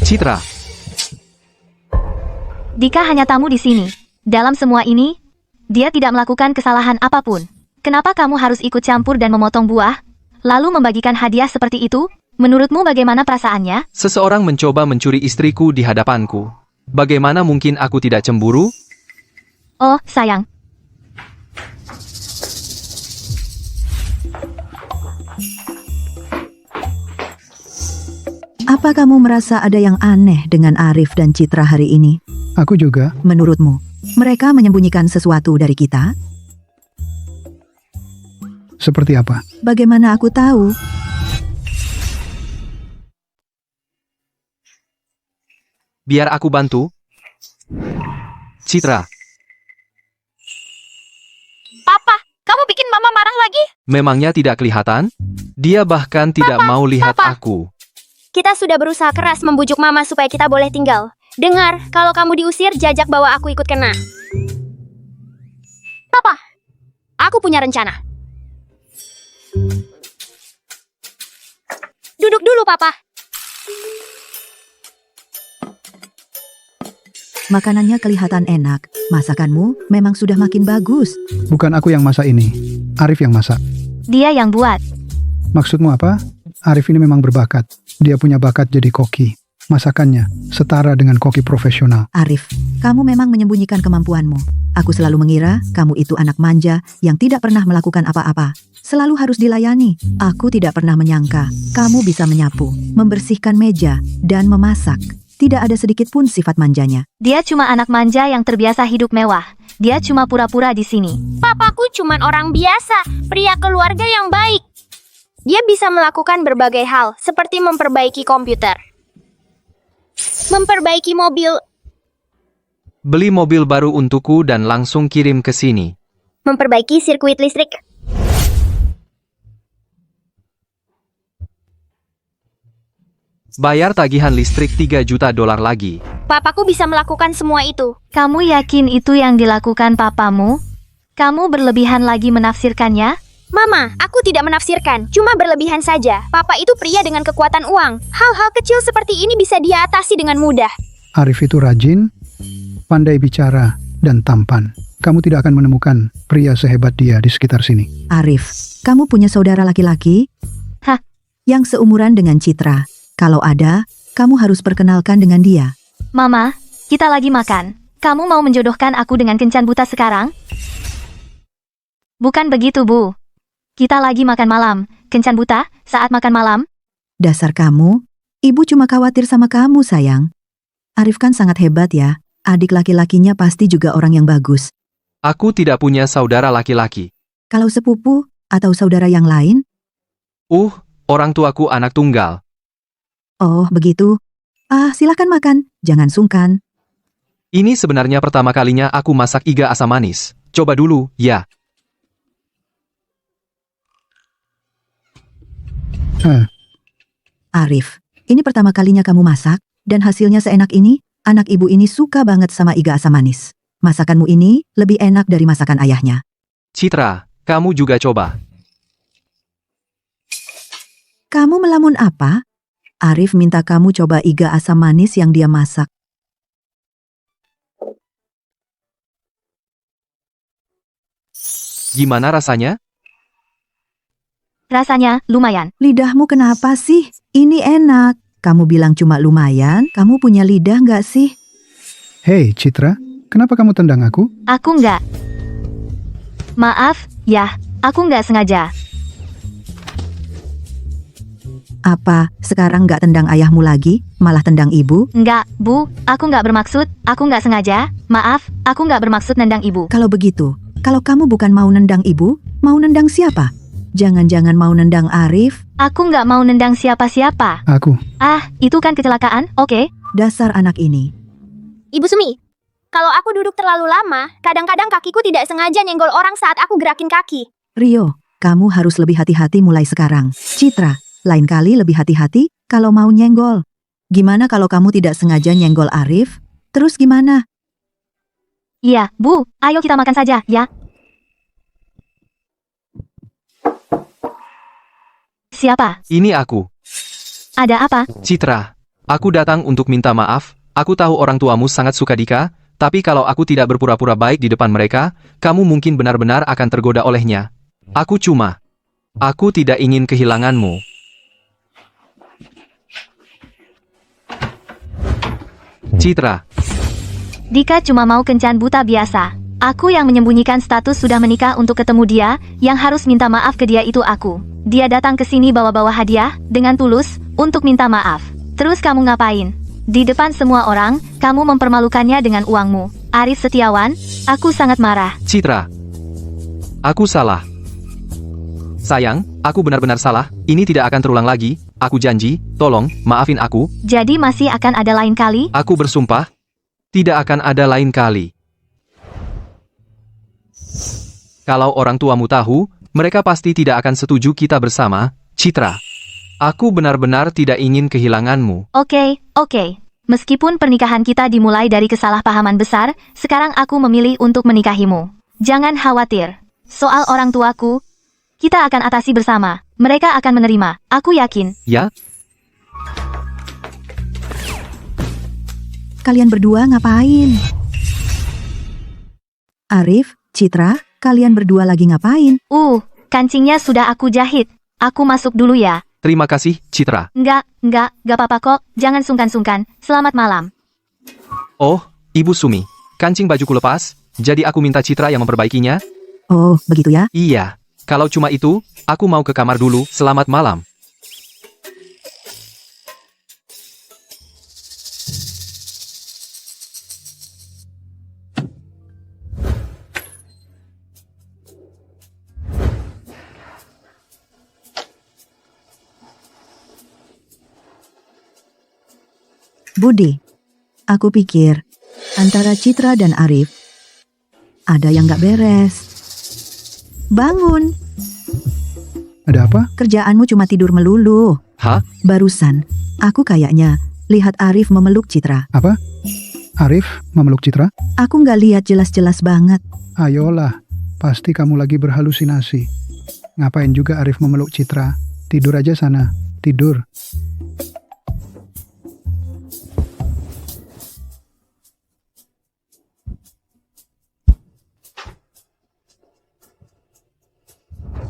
Citra, Dika hanya tamu di sini. Dalam semua ini, dia tidak melakukan kesalahan apapun. Kenapa kamu harus ikut campur dan memotong buah, lalu membagikan hadiah seperti itu? Menurutmu bagaimana perasaannya? seseorang mencoba mencuri istriku di hadapanku. Bagaimana mungkin aku tidak cemburu? Oh, sayang. Apa kamu merasa ada yang aneh dengan Arif dan Citra hari ini? Aku juga. Menurutmu, mereka menyembunyikan sesuatu dari kita? Seperti apa? Bagaimana aku tahu? Biar aku bantu. Citra, Papa, kamu bikin Mama marah lagi? memangnya tidak kelihatan? Dia bahkan tidak mau lihat aku. Kita sudah berusaha keras membujuk Mama supaya kita boleh tinggal. Dengar, kalau kamu diusir, jajak bawa aku ikut kena. Papa, aku punya rencana. Duduk dulu, Papa. Makanannya kelihatan enak. Masakanmu memang sudah makin bagus. Bukan aku yang masak ini. Arif yang masak. Dia yang buat. Maksudmu apa? Arif ini memang berbakat. Dia punya bakat jadi koki. Masakannya setara dengan koki profesional. Arif, kamu memang menyembunyikan kemampuanmu. Aku selalu mengira kamu itu anak manja yang tidak pernah melakukan apa-apa. Selalu harus dilayani. Aku tidak pernah menyangka kamu bisa menyapu, membersihkan meja, dan memasak. Tidak ada sedikit pun sifat manjanya. Dia cuma anak manja yang terbiasa hidup mewah. Dia cuma pura-pura di sini. Papaku cuman orang biasa, pria keluarga yang baik. Dia bisa melakukan berbagai hal, seperti memperbaiki komputer, memperbaiki mobil, Beli mobil baru untukku dan langsung kirim ke sini. memperbaiki sirkuit listrik. Bayar tagihan listrik 3 juta dolar lagi. Papaku bisa melakukan semua itu. Kamu yakin itu yang dilakukan papamu? Kamu berlebihan lagi menafsirkannya? Mama, aku tidak menafsirkan, cuma berlebihan saja. Papa itu pria dengan kekuatan uang. Hal-hal kecil seperti ini bisa dia atasi dengan mudah. Arif itu rajin, pandai bicara, dan tampan. Kamu tidak akan menemukan pria sehebat dia di sekitar sini. Arif, kamu punya saudara laki-laki? Hah? Yang seumuran dengan Citra. Kalau ada, kamu harus perkenalkan dengan dia. Mama, kita lagi makan. Kamu mau menjodohkan aku dengan kencan buta sekarang? Bukan begitu, Bu. Kita lagi makan malam. Kencan buta, saat makan malam? Dasar kamu, ibu cuma khawatir sama kamu, sayang. Arif kan sangat hebat ya. Adik laki-lakinya pasti juga orang yang bagus. Aku tidak punya saudara laki-laki. Kalau sepupu atau saudara yang lain? Orang tuaku anak tunggal. Oh, begitu. Silakan makan. Jangan sungkan. Ini sebenarnya pertama kalinya aku masak iga asam manis. Coba dulu, ya. Arif, ini pertama kalinya kamu masak, dan hasilnya seenak ini? Anak ibu ini suka banget sama iga asam manis. Masakanmu ini lebih enak dari masakan ayahnya. Citra, kamu juga coba. Kamu melamun apa? Arif minta kamu coba iga asam manis yang dia masak. Gimana rasanya? Rasanya lumayan. Lidahmu kenapa sih? Ini enak. Kamu bilang cuma lumayan, kamu punya lidah nggak sih? Hei, Citra, kenapa kamu tendang aku? Aku nggak. Maaf, ya, aku nggak sengaja. Apa, sekarang nggak tendang ayahmu lagi, malah tendang ibu? Nggak, Bu, aku nggak bermaksud, aku nggak sengaja. Maaf, aku nggak bermaksud nendang ibu. Kalau begitu, kalau kamu bukan mau nendang ibu, mau nendang siapa? Jangan-jangan mau nendang Arif? Aku nggak mau nendang siapa-siapa. Aku. Ah, itu kan kecelakaan, oke? Dasar anak ini. Ibu Sumi, kalau aku duduk terlalu lama, kadang-kadang kakiku tidak sengaja nyenggol orang saat aku gerakin kaki. Rio, kamu harus lebih hati-hati mulai sekarang. Citra, lain kali lebih hati-hati kalau mau nyenggol. Gimana kalau kamu tidak sengaja nyenggol Arif? Terus gimana? Iya, Bu, ayo kita makan saja, ya. Siapa? Ini aku, Ada apa? Citra. Aku datang untuk minta maaf. Aku tahu orang tuamu sangat suka Dika, tapi kalau aku tidak berpura-pura baik di depan mereka, kamu mungkin benar-benar akan tergoda olehnya. Aku tidak ingin kehilanganmu. Citra, Dika cuma mau kencan buta biasa. Aku yang menyembunyikan status sudah menikah untuk ketemu dia, yang harus minta maaf ke dia itu aku. Dia datang ke sini bawa-bawa hadiah, dengan tulus, untuk minta maaf. Terus kamu ngapain? Di depan semua orang, kamu mempermalukannya dengan uangmu. Arif Setiawan, aku sangat marah. Citra. Aku salah. Sayang, aku benar-benar salah. Ini tidak akan terulang lagi. Aku janji, tolong, maafin aku. Jadi masih akan ada lain kali? Aku bersumpah, tidak akan ada lain kali. Kalau orang tuamu tahu, mereka pasti tidak akan setuju kita bersama, Citra. Aku benar-benar tidak ingin kehilanganmu. Oke. Meskipun pernikahan kita dimulai dari kesalahpahaman besar, sekarang aku memilih untuk menikahimu. Jangan khawatir. Soal orang tuaku, kita akan atasi bersama. Mereka akan menerima, aku yakin. Ya? Kalian berdua ngapain? Arif, Citra, kalian berdua lagi ngapain? Kancingnya sudah aku jahit. Aku masuk dulu ya. Terima kasih, Citra. Enggak apa-apa kok. Jangan sungkan-sungkan. Selamat malam. Oh, Ibu Sumi. Kancing bajuku lepas, jadi aku minta Citra yang memperbaikinya. Oh, begitu ya? Iya. Kalau cuma itu, aku mau ke kamar dulu. Selamat malam. Budi, aku pikir antara Citra dan Arif ada yang gak beres. Bangun, Ada apa? kerjaanmu cuma tidur melulu. Hah? Barusan, aku kayaknya lihat Arif memeluk Citra. Apa? Arif memeluk Citra? Aku gak lihat jelas-jelas banget. Ayolah, pasti kamu lagi berhalusinasi. Ngapain juga Arif memeluk Citra? Tidur aja sana, tidur.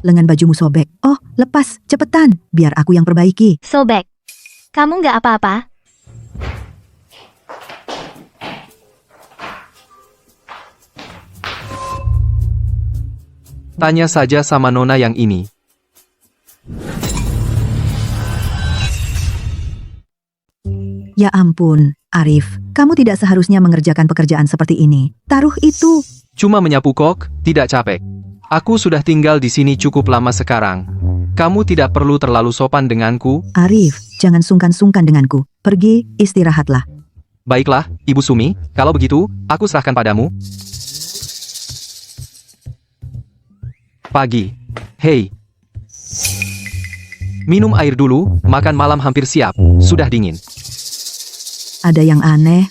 Lengan bajumu sobek. Oh, lepas, cepetan, biar aku yang perbaiki. Sobek. Kamu nggak apa-apa? Tanya saja sama Nona yang ini. Ya ampun, Arif, kamu tidak seharusnya mengerjakan pekerjaan seperti ini. Taruh itu. Cuma menyapu kok, tidak capek. Aku sudah tinggal di sini cukup lama sekarang. Kamu tidak perlu terlalu sopan denganku. Arif, jangan sungkan-sungkan denganku. Pergi, istirahatlah. Baiklah, Ibu Sumi, kalau begitu, aku serahkan padamu. Pagi. Hei. Minum air dulu, makan malam hampir siap. Sudah dingin. Ada yang aneh.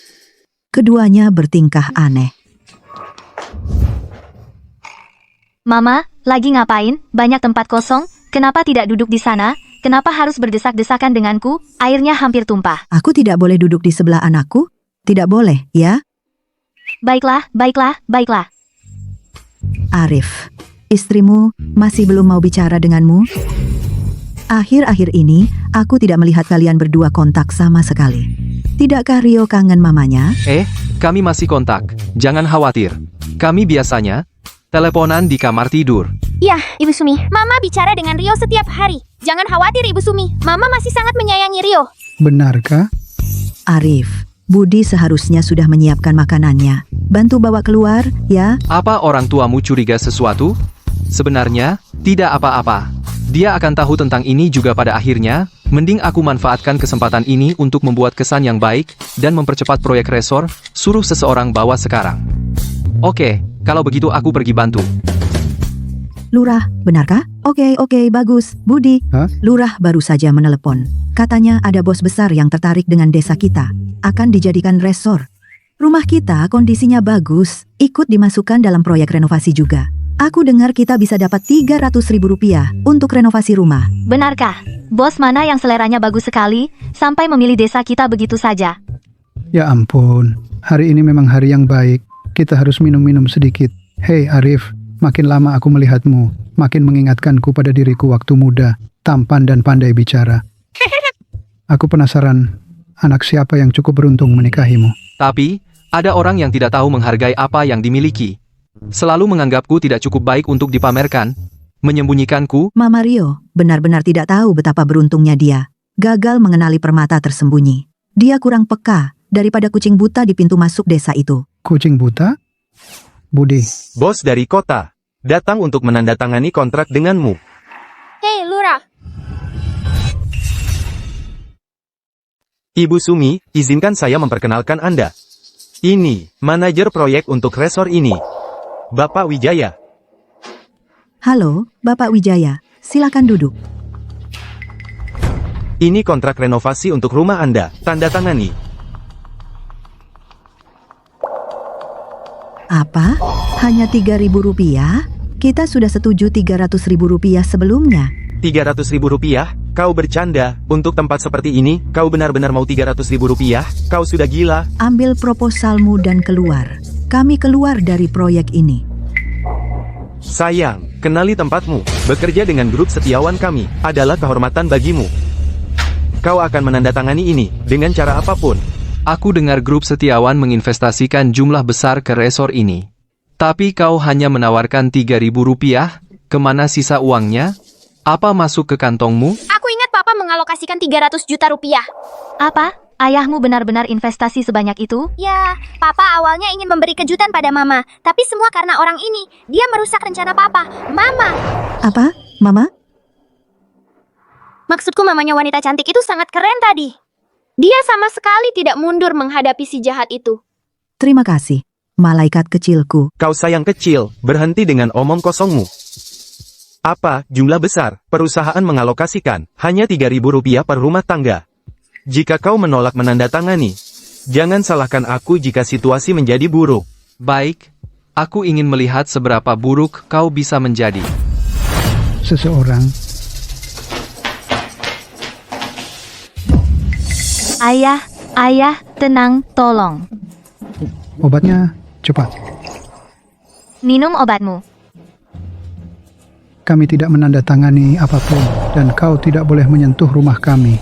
Keduanya bertingkah aneh. Mama, lagi ngapain? Banyak tempat kosong. Kenapa tidak duduk di sana? Kenapa harus berdesak-desakan denganku? Airnya hampir tumpah. Aku tidak boleh duduk di sebelah anakku? Tidak boleh, ya? Baiklah. Arif, istrimu masih belum mau bicara denganmu? Akhir-akhir ini, aku tidak melihat kalian berdua kontak sama sekali. Tidakkah Rio kangen mamanya? Kami masih kontak. Jangan khawatir. Kami biasanya teleponan di kamar tidur. Ya, Ibu Sumi. Mama bicara dengan Rio setiap hari. Jangan khawatir, Ibu Sumi. Mama masih sangat menyayangi Rio. Benarkah? Arif, Budi seharusnya sudah menyiapkan makanannya. Bantu bawa keluar, ya. Apa orang tuamu curiga sesuatu? Sebenarnya, tidak apa-apa. Dia akan tahu tentang ini juga pada akhirnya. Mending aku manfaatkan kesempatan ini untuk membuat kesan yang baik dan mempercepat proyek resor. Suruh seseorang bawa sekarang. Oke, kalau begitu aku pergi bantu. Lurah, benarkah? Oke, bagus. Budi, Hah? Lurah baru saja menelepon. Katanya ada bos besar yang tertarik dengan desa kita. Akan dijadikan resor. Rumah kita kondisinya bagus. Ikut dimasukkan dalam proyek renovasi juga. Aku dengar kita bisa dapat 300.000 rupiah untuk renovasi rumah. Benarkah? Bos mana yang seleranya bagus sekali, sampai memilih desa kita begitu saja? Ya ampun, hari ini memang hari yang baik. Kita harus minum-minum sedikit. Hei Arif, makin lama aku melihatmu, makin mengingatkanku pada diriku waktu muda, tampan dan pandai bicara. Aku penasaran, anak siapa yang cukup beruntung menikahimu? Tapi, ada orang yang tidak tahu menghargai apa yang dimiliki. Selalu menganggapku tidak cukup baik untuk dipamerkan, menyembunyikanku. Mama Rio benar-benar tidak tahu betapa beruntungnya dia. Gagal mengenali permata tersembunyi. Dia kurang peka daripada kucing buta di pintu masuk desa itu. Kucing buta? Budi, Bos dari kota, datang untuk menandatangani kontrak denganmu. Hei, Lurah. Ibu Sumi, izinkan saya memperkenalkan Anda. Ini, manajer proyek untuk resor ini. Bapak Wijaya. Halo, Bapak Wijaya. Silakan duduk. Ini kontrak renovasi untuk rumah Anda, tanda tangani. Apa? Hanya 3.000 rupiah? Kita sudah setuju 300.000 rupiah sebelumnya. 300.000 rupiah? Kau bercanda? Untuk tempat seperti ini, kau benar-benar mau 300.000 rupiah? Kau sudah gila? Ambil proposalmu dan keluar. Kami keluar dari proyek ini. Sayang, kenali tempatmu. Bekerja dengan grup setiawan kami adalah kehormatan bagimu. Kau akan menandatangani ini dengan cara apapun. Aku dengar grup setiawan menginvestasikan jumlah besar ke resor ini. Tapi kau hanya menawarkan 3.000 rupiah, kemana sisa uangnya? Apa masuk ke kantongmu? Aku ingat Papa mengalokasikan 300 juta rupiah. Apa? Ayahmu benar-benar investasi sebanyak itu? Ya, Papa awalnya ingin memberi kejutan pada Mama, tapi semua karena orang ini. Dia merusak rencana Papa. Mama! Apa? Mama? Maksudku mamanya wanita cantik itu sangat keren tadi. Dia sama sekali tidak mundur menghadapi si jahat itu. Terima kasih, malaikat kecilku. Kau sayang kecil, berhenti dengan omong kosongmu. Apa, jumlah besar, perusahaan mengalokasikan, hanya 3.000 rupiah per rumah tangga. Jika kau menolak menandatangani, jangan salahkan aku jika situasi menjadi buruk. Baik, aku ingin melihat seberapa buruk kau bisa menjadi. seseorang. Ayah, tenang, tolong. Obatnya cepat. Minum obatmu. Kami tidak menandatangani apapun, dan kau tidak boleh menyentuh rumah kami.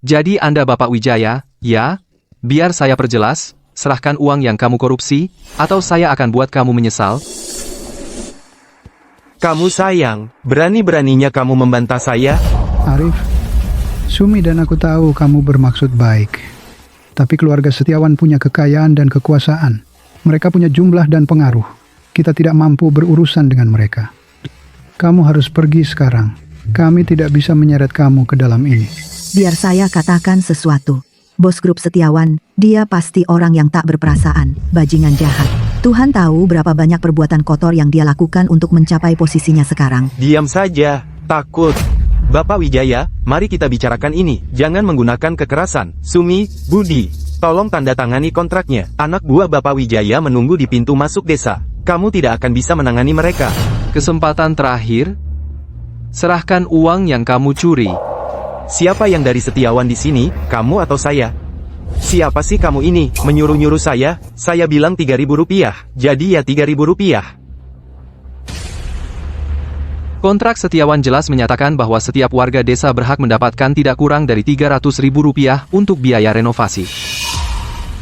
Jadi Anda Bapak Wijaya, ya? Biar saya perjelas, serahkan uang yang kamu korupsi, atau saya akan buat kamu menyesal. Kamu sayang, berani-beraninya kamu membantah saya? Arif, Sumi dan aku tahu kamu bermaksud baik. Tapi keluarga Setiawan punya kekayaan dan kekuasaan. Mereka punya jumlah dan pengaruh. Kita tidak mampu berurusan dengan mereka. Kamu harus pergi sekarang. Kami tidak bisa menyeret kamu ke dalam ini. Biar saya katakan sesuatu. Bos grup Setiawan, dia pasti orang yang tak berperasaan, bajingan jahat. Tuhan tahu berapa banyak perbuatan kotor yang dia lakukan untuk mencapai posisinya sekarang. Diam saja, takut. Bapak Wijaya, mari kita bicarakan ini. Jangan menggunakan kekerasan. Sumi, Budi, tolong tanda tangani kontraknya. Anak buah Bapak Wijaya menunggu di pintu masuk desa. Kamu tidak akan bisa menangani mereka. Kesempatan terakhir, serahkan uang yang kamu curi. Siapa yang dari Setiawan di sini, kamu atau saya? Siapa sih kamu ini, menyuruh-nyuruh saya? Saya bilang 3.000 rupiah, jadi ya 3.000 rupiah. Kontrak Setiawan jelas menyatakan bahwa setiap warga desa berhak mendapatkan tidak kurang dari Rp300.000 untuk biaya renovasi.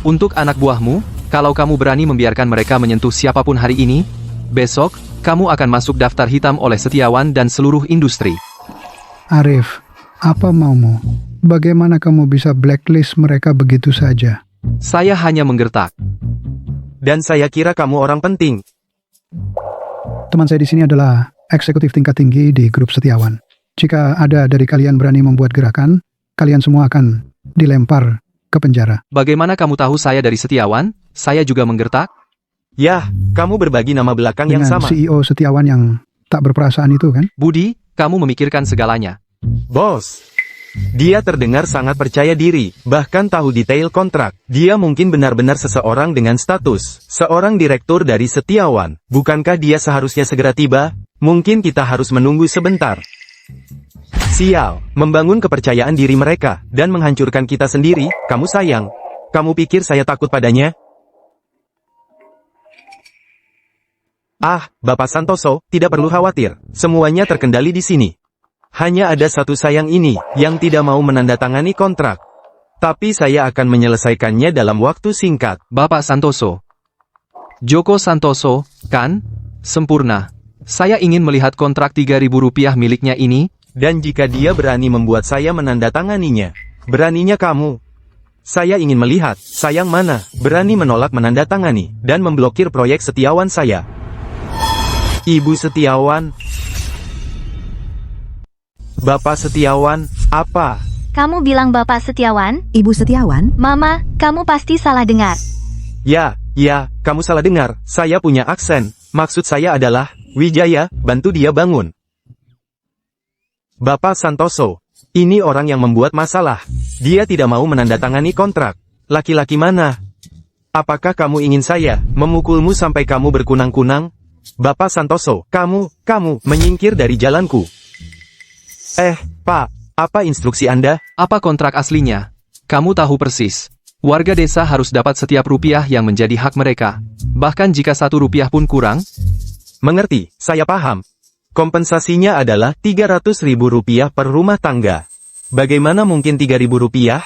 Untuk anak buahmu, kalau kamu berani membiarkan mereka menyentuh siapapun hari ini, besok, kamu akan masuk daftar hitam oleh Setiawan dan seluruh industri. Arif, apa maumu? Bagaimana kamu bisa blacklist mereka begitu saja? Saya hanya menggertak. Dan saya kira kamu orang penting. Teman saya di sini adalah eksekutif tingkat tinggi di grup Setiawan. Jika ada dari kalian berani membuat gerakan, kalian semua akan dilempar ke penjara. Bagaimana kamu tahu saya dari Setiawan? Saya juga menggertak. Yah, kamu berbagi nama belakang yang Dengan sama. CEO Setiawan yang tak berperasaan itu kan? Budi, kamu memikirkan segalanya. Bos. Dia terdengar sangat percaya diri, bahkan tahu detail kontrak. Dia mungkin benar-benar seseorang dengan status seorang direktur dari Setiawan. Bukankah dia seharusnya segera tiba? Mungkin kita harus menunggu sebentar. Sial, membangun kepercayaan diri mereka, dan menghancurkan kita sendiri. Kamu sayang. Kamu pikir saya takut padanya? Ah, Bapak Santoso, tidak perlu khawatir. Semuanya terkendali di sini. Hanya ada satu sayang ini, yang tidak mau menandatangani kontrak. Tapi saya akan menyelesaikannya dalam waktu singkat. Bapak Santoso. Joko Santoso, kan? Sempurna. Saya ingin melihat kontrak Rp3.000 miliknya ini. Dan jika dia berani membuat saya menandatanganinya, beraninya kamu. Saya ingin melihat, sayang mana, berani menolak menandatangani, dan memblokir proyek Setiawan saya. Ibu Setiawan. Bapak Setiawan, apa? Kamu bilang Bapak Setiawan? Ibu Setiawan, Mama, kamu pasti salah dengar. Ya, kamu salah dengar, saya punya aksen. Maksud saya adalah, Wijaya, bantu dia bangun. Bapak Santoso, ini orang yang membuat masalah. Dia tidak mau menandatangani kontrak. Laki-laki mana? Apakah kamu ingin saya memukulmu sampai kamu berkunang-kunang? Bapak Santoso, kamu menyingkir dari jalanku. Pak, apa instruksi Anda? Apa kontrak aslinya? Kamu tahu persis. Warga desa harus dapat setiap rupiah yang menjadi hak mereka. Bahkan jika Rp1 pun kurang. Mengerti, saya paham. Kompensasinya adalah Rp300.000 per rumah tangga. Bagaimana mungkin Rp3.000?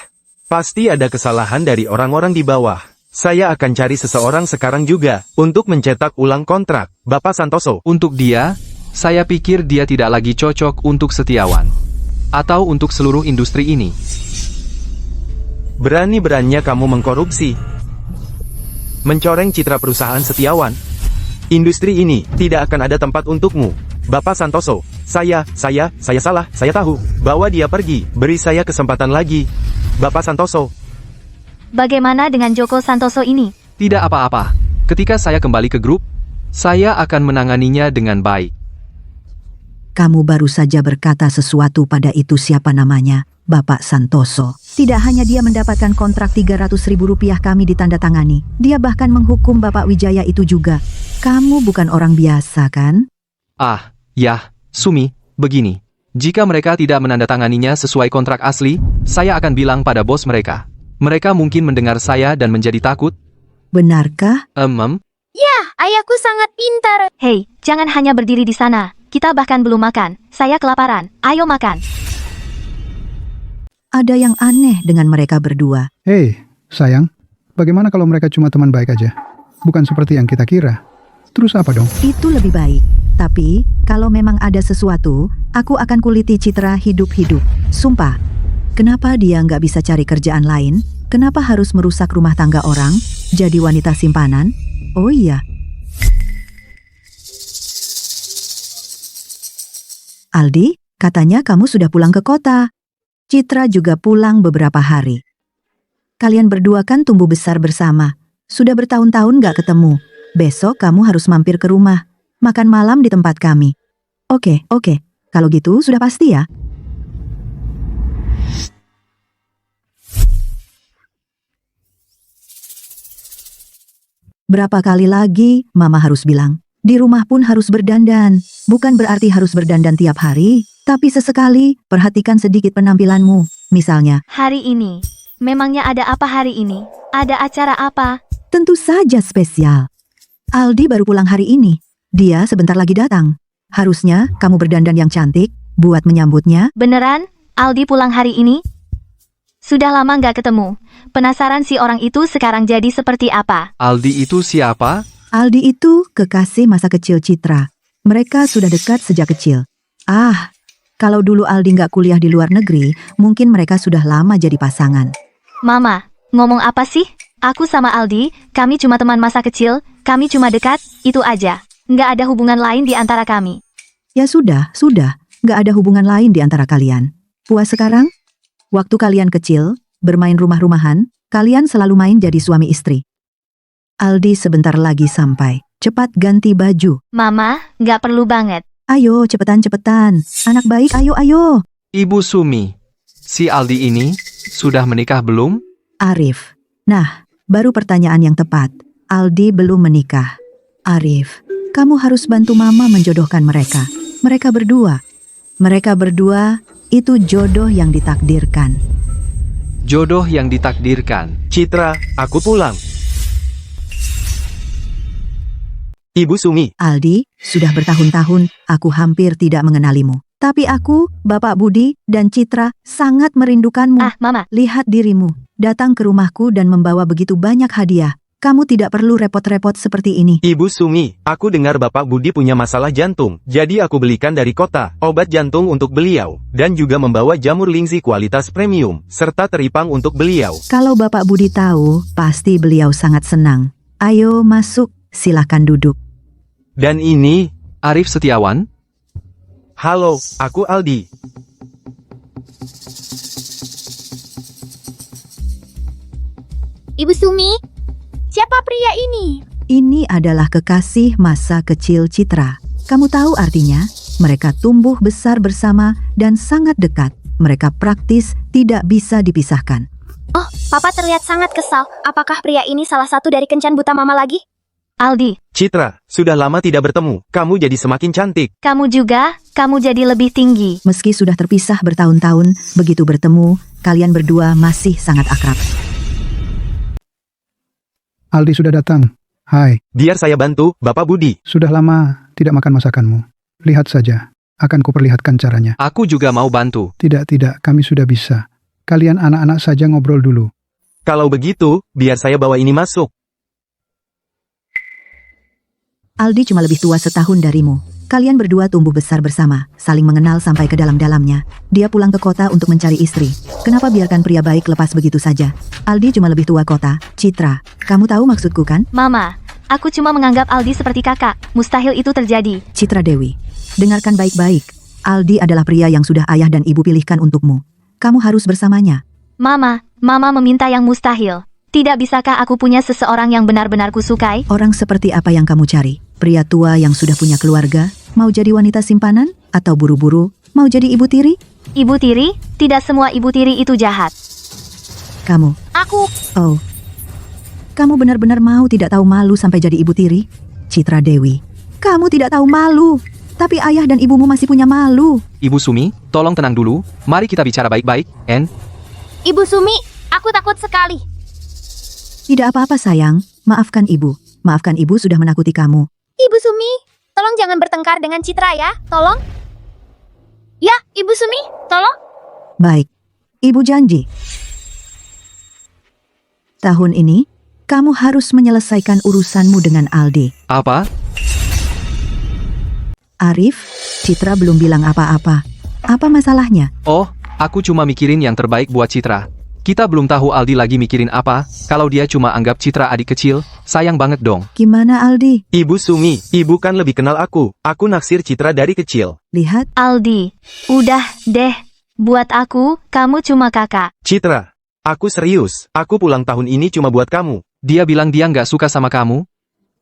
Pasti ada kesalahan dari orang-orang di bawah. Saya akan cari seseorang sekarang juga, untuk mencetak ulang kontrak, Bapak Santoso. Untuk dia, saya pikir dia tidak lagi cocok untuk Setiawan. Atau untuk seluruh industri ini. Berani-beraninya kamu mengkorupsi. Mencoreng citra perusahaan Setiawan. Industri ini tidak akan ada tempat untukmu. Bapak Santoso, saya salah, saya tahu. Bawa dia pergi, beri saya kesempatan lagi. Bapak Santoso. Bagaimana dengan Joko Santoso ini? Tidak apa-apa. Ketika saya kembali ke grup, saya akan menanganinya dengan baik. kamu baru saja berkata sesuatu pada itu siapa namanya, Bapak Santoso. Tidak hanya dia mendapatkan kontrak Rp300.000 kami ditandatangani, dia bahkan menghukum Bapak Wijaya itu juga. Kamu bukan orang biasa kan? Ah, ya, Sumi, begini. Jika mereka tidak menandatanganinya sesuai kontrak asli, saya akan bilang pada bos mereka. Mereka mungkin mendengar saya dan menjadi takut. Benarkah? Ya, ayahku sangat pintar. Hei, jangan hanya berdiri di sana. Kita bahkan belum makan. Saya kelaparan. Ayo makan. Ada yang aneh dengan mereka berdua. Hei, sayang, bagaimana kalau mereka cuma teman baik aja? Bukan seperti yang kita kira. Terus apa dong? Itu lebih baik. Tapi, kalau memang ada sesuatu, aku akan kuliti Citra hidup-hidup. Sumpah. Kenapa dia nggak bisa cari kerjaan lain? Kenapa harus merusak rumah tangga orang? Jadi wanita simpanan? Oh iya. Aldi, katanya kamu sudah pulang ke kota. Citra juga pulang beberapa hari. Kalian berdua kan tumbuh besar bersama. Sudah bertahun-tahun nggak ketemu. Besok kamu harus mampir ke rumah. Makan malam di tempat kami. Oke. Kalau gitu sudah pasti ya. Berapa kali lagi Mama harus bilang, di rumah pun harus berdandan. Bukan berarti harus berdandan tiap hari, tapi sesekali perhatikan sedikit penampilanmu. Misalnya, Hari ini. Memangnya ada apa hari ini? Ada acara apa? tentu saja spesial. Aldi baru pulang hari ini. Dia sebentar lagi datang. Harusnya kamu berdandan yang cantik buat menyambutnya. Beneran? Aldi pulang hari ini? Sudah lama nggak ketemu. Penasaran si orang itu sekarang jadi seperti apa? Aldi itu siapa? Aldi itu kekasih masa kecil Citra. Mereka sudah dekat sejak kecil. Ah, kalau dulu Aldi nggak kuliah di luar negeri, mungkin mereka sudah lama jadi pasangan. Mama, ngomong apa sih? Aku sama Aldi, kami cuma teman masa kecil, kami cuma dekat, itu aja. Nggak ada hubungan lain di antara kami. Ya sudah, nggak ada hubungan lain di antara kalian. Puas sekarang? Waktu kalian kecil, bermain rumah-rumahan, kalian selalu main jadi suami istri. Aldi sebentar lagi sampai. Cepat ganti baju. Mama, nggak perlu banget. Ayo, cepetan. Anak baik, ayo. Ibu Sumi. Si Aldi ini sudah menikah belum? Arif. Nah, baru pertanyaan yang tepat. Aldi belum menikah. Arif, kamu harus bantu Mama menjodohkan mereka. Mereka berdua itu jodoh yang ditakdirkan. Jodoh yang ditakdirkan. Citra, aku pulang. Ibu Sumi, Aldi, sudah bertahun-tahun aku hampir tidak mengenalimu. Tapi aku, Bapak Budi, dan Citra sangat merindukanmu. Ah, Mama, Lihat dirimu, datang ke rumahku dan membawa begitu banyak hadiah. Kamu tidak perlu repot-repot seperti ini. Ibu Sumi, aku dengar Bapak Budi punya masalah jantung. Jadi aku belikan dari kota, obat jantung untuk beliau. Dan juga membawa jamur lingzi kualitas premium, serta teripang untuk beliau. Kalau Bapak Budi tahu, pasti beliau sangat senang. Ayo masuk, silakan duduk. Dan ini, Arif Setiawan? halo, aku Aldi. Ibu Sumi, siapa pria ini? Ini adalah kekasih masa kecil Citra. Kamu tahu artinya? Mereka tumbuh besar bersama dan sangat dekat. Mereka praktis tidak bisa dipisahkan. Oh, Papa terlihat sangat kesal. Apakah pria ini salah satu dari kencan buta Mama lagi? Aldi, Citra, sudah lama tidak bertemu. Kamu jadi semakin cantik. kamu juga, kamu jadi lebih tinggi. Meski sudah terpisah bertahun-tahun, begitu bertemu, kalian berdua masih sangat akrab. Aldi sudah datang. Hai, Biar saya bantu, Bapak Budi. sudah lama tidak makan masakanmu. Lihat saja, akan kuperlihatkan caranya. Aku juga mau bantu. Tidak, kami sudah bisa. Kalian anak-anak saja ngobrol dulu. Kalau begitu, biar saya bawa ini masuk. Aldi cuma lebih tua setahun darimu. Kalian berdua tumbuh besar bersama, saling mengenal sampai ke dalam-dalamnya. Dia pulang ke kota untuk mencari istri. Kenapa biarkan pria baik lepas begitu saja? Aldi cuma lebih tua kota. Citra, kamu tahu maksudku kan? Mama, aku cuma menganggap Aldi seperti kakak. Mustahil itu terjadi. Citra Dewi, dengarkan baik-baik. Aldi adalah pria yang sudah ayah dan ibu pilihkan untukmu. Kamu harus bersamanya. Mama meminta yang mustahil. Tidak bisakah aku punya seseorang yang benar-benar kusukai? Orang seperti apa yang kamu cari? Pria tua yang sudah punya keluarga? Mau jadi wanita simpanan? Atau buru-buru mau jadi ibu tiri? Ibu tiri? Tidak semua ibu tiri itu jahat. Kamu, Aku, oh. Kamu benar-benar mau tidak tahu malu sampai jadi ibu tiri? Citra Dewi, kamu tidak tahu malu. Tapi ayah dan ibumu masih punya malu. Ibu Sumi, tolong tenang dulu. Mari kita bicara baik-baik, En. Ibu Sumi, aku takut sekali. Tidak apa-apa sayang, maafkan ibu. Maafkan ibu sudah menakuti kamu. Ibu Sumi, tolong jangan bertengkar dengan Citra ya, tolong. Ya, Ibu Sumi, tolong. Baik, ibu janji. Tahun ini, kamu harus menyelesaikan urusanmu dengan Aldi. Apa? Arif, Citra belum bilang apa-apa. Apa masalahnya? Oh, aku cuma mikirin yang terbaik buat Citra. Kita belum tahu Aldi lagi mikirin apa. Kalau dia cuma anggap Citra adik kecil, sayang banget dong. Gimana Aldi? Ibu Sumi, ibu kan lebih kenal aku. Aku naksir Citra dari kecil. Lihat, Aldi, udah deh. Buat aku, kamu cuma kakak. Citra, aku serius. Aku pulang tahun ini cuma buat kamu. Dia bilang dia nggak suka sama kamu.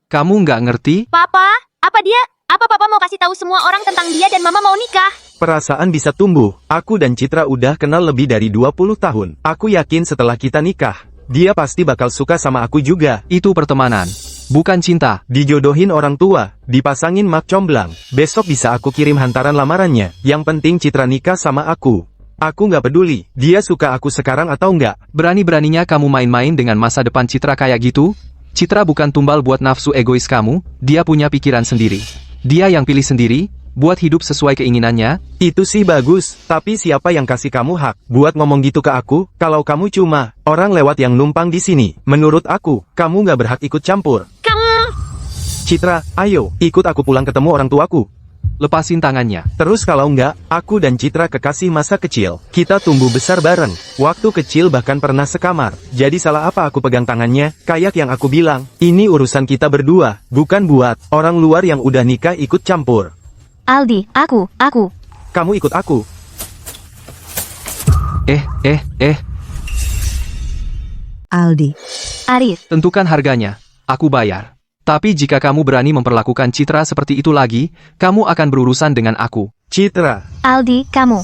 Kamu nggak ngerti? Papa, apa dia? Apa Papa mau kasih tahu semua orang tentang dia dan Mama mau nikah? Perasaan bisa tumbuh. Aku dan Citra udah kenal lebih dari 20 tahun. Aku yakin setelah kita nikah, dia pasti bakal suka sama aku juga. Itu pertemanan, bukan cinta. Dijodohin orang tua, dipasangin mak comblang. Besok bisa aku kirim hantaran lamarannya. Yang penting Citra nikah sama aku. Aku nggak peduli, dia suka aku sekarang atau nggak. Berani-beraninya kamu main-main dengan masa depan Citra kayak gitu? Citra bukan tumbal buat nafsu egois kamu, dia punya pikiran sendiri. Dia yang pilih sendiri, buat hidup sesuai keinginannya. Itu sih bagus, tapi siapa yang kasih kamu hak buat ngomong gitu ke aku? Kalau kamu cuma orang lewat yang numpang di sini, menurut aku, kamu nggak berhak ikut campur. Citra, ayo, ikut aku pulang ketemu orang tuaku. Lepasin tangannya. Terus kalau nggak, aku dan Citra kekasih masa kecil. Kita tumbuh besar bareng. Waktu kecil bahkan pernah sekamar. Jadi salah apa aku pegang tangannya? Kayak yang aku bilang, ini urusan kita berdua, bukan buat orang luar yang udah nikah ikut campur. Aldi, aku. Kamu ikut aku. Aldi, Arif, Tentukan harganya. Aku bayar. Tapi jika kamu berani memperlakukan Citra seperti itu lagi, kamu akan berurusan dengan aku. Citra, Aldi, kamu.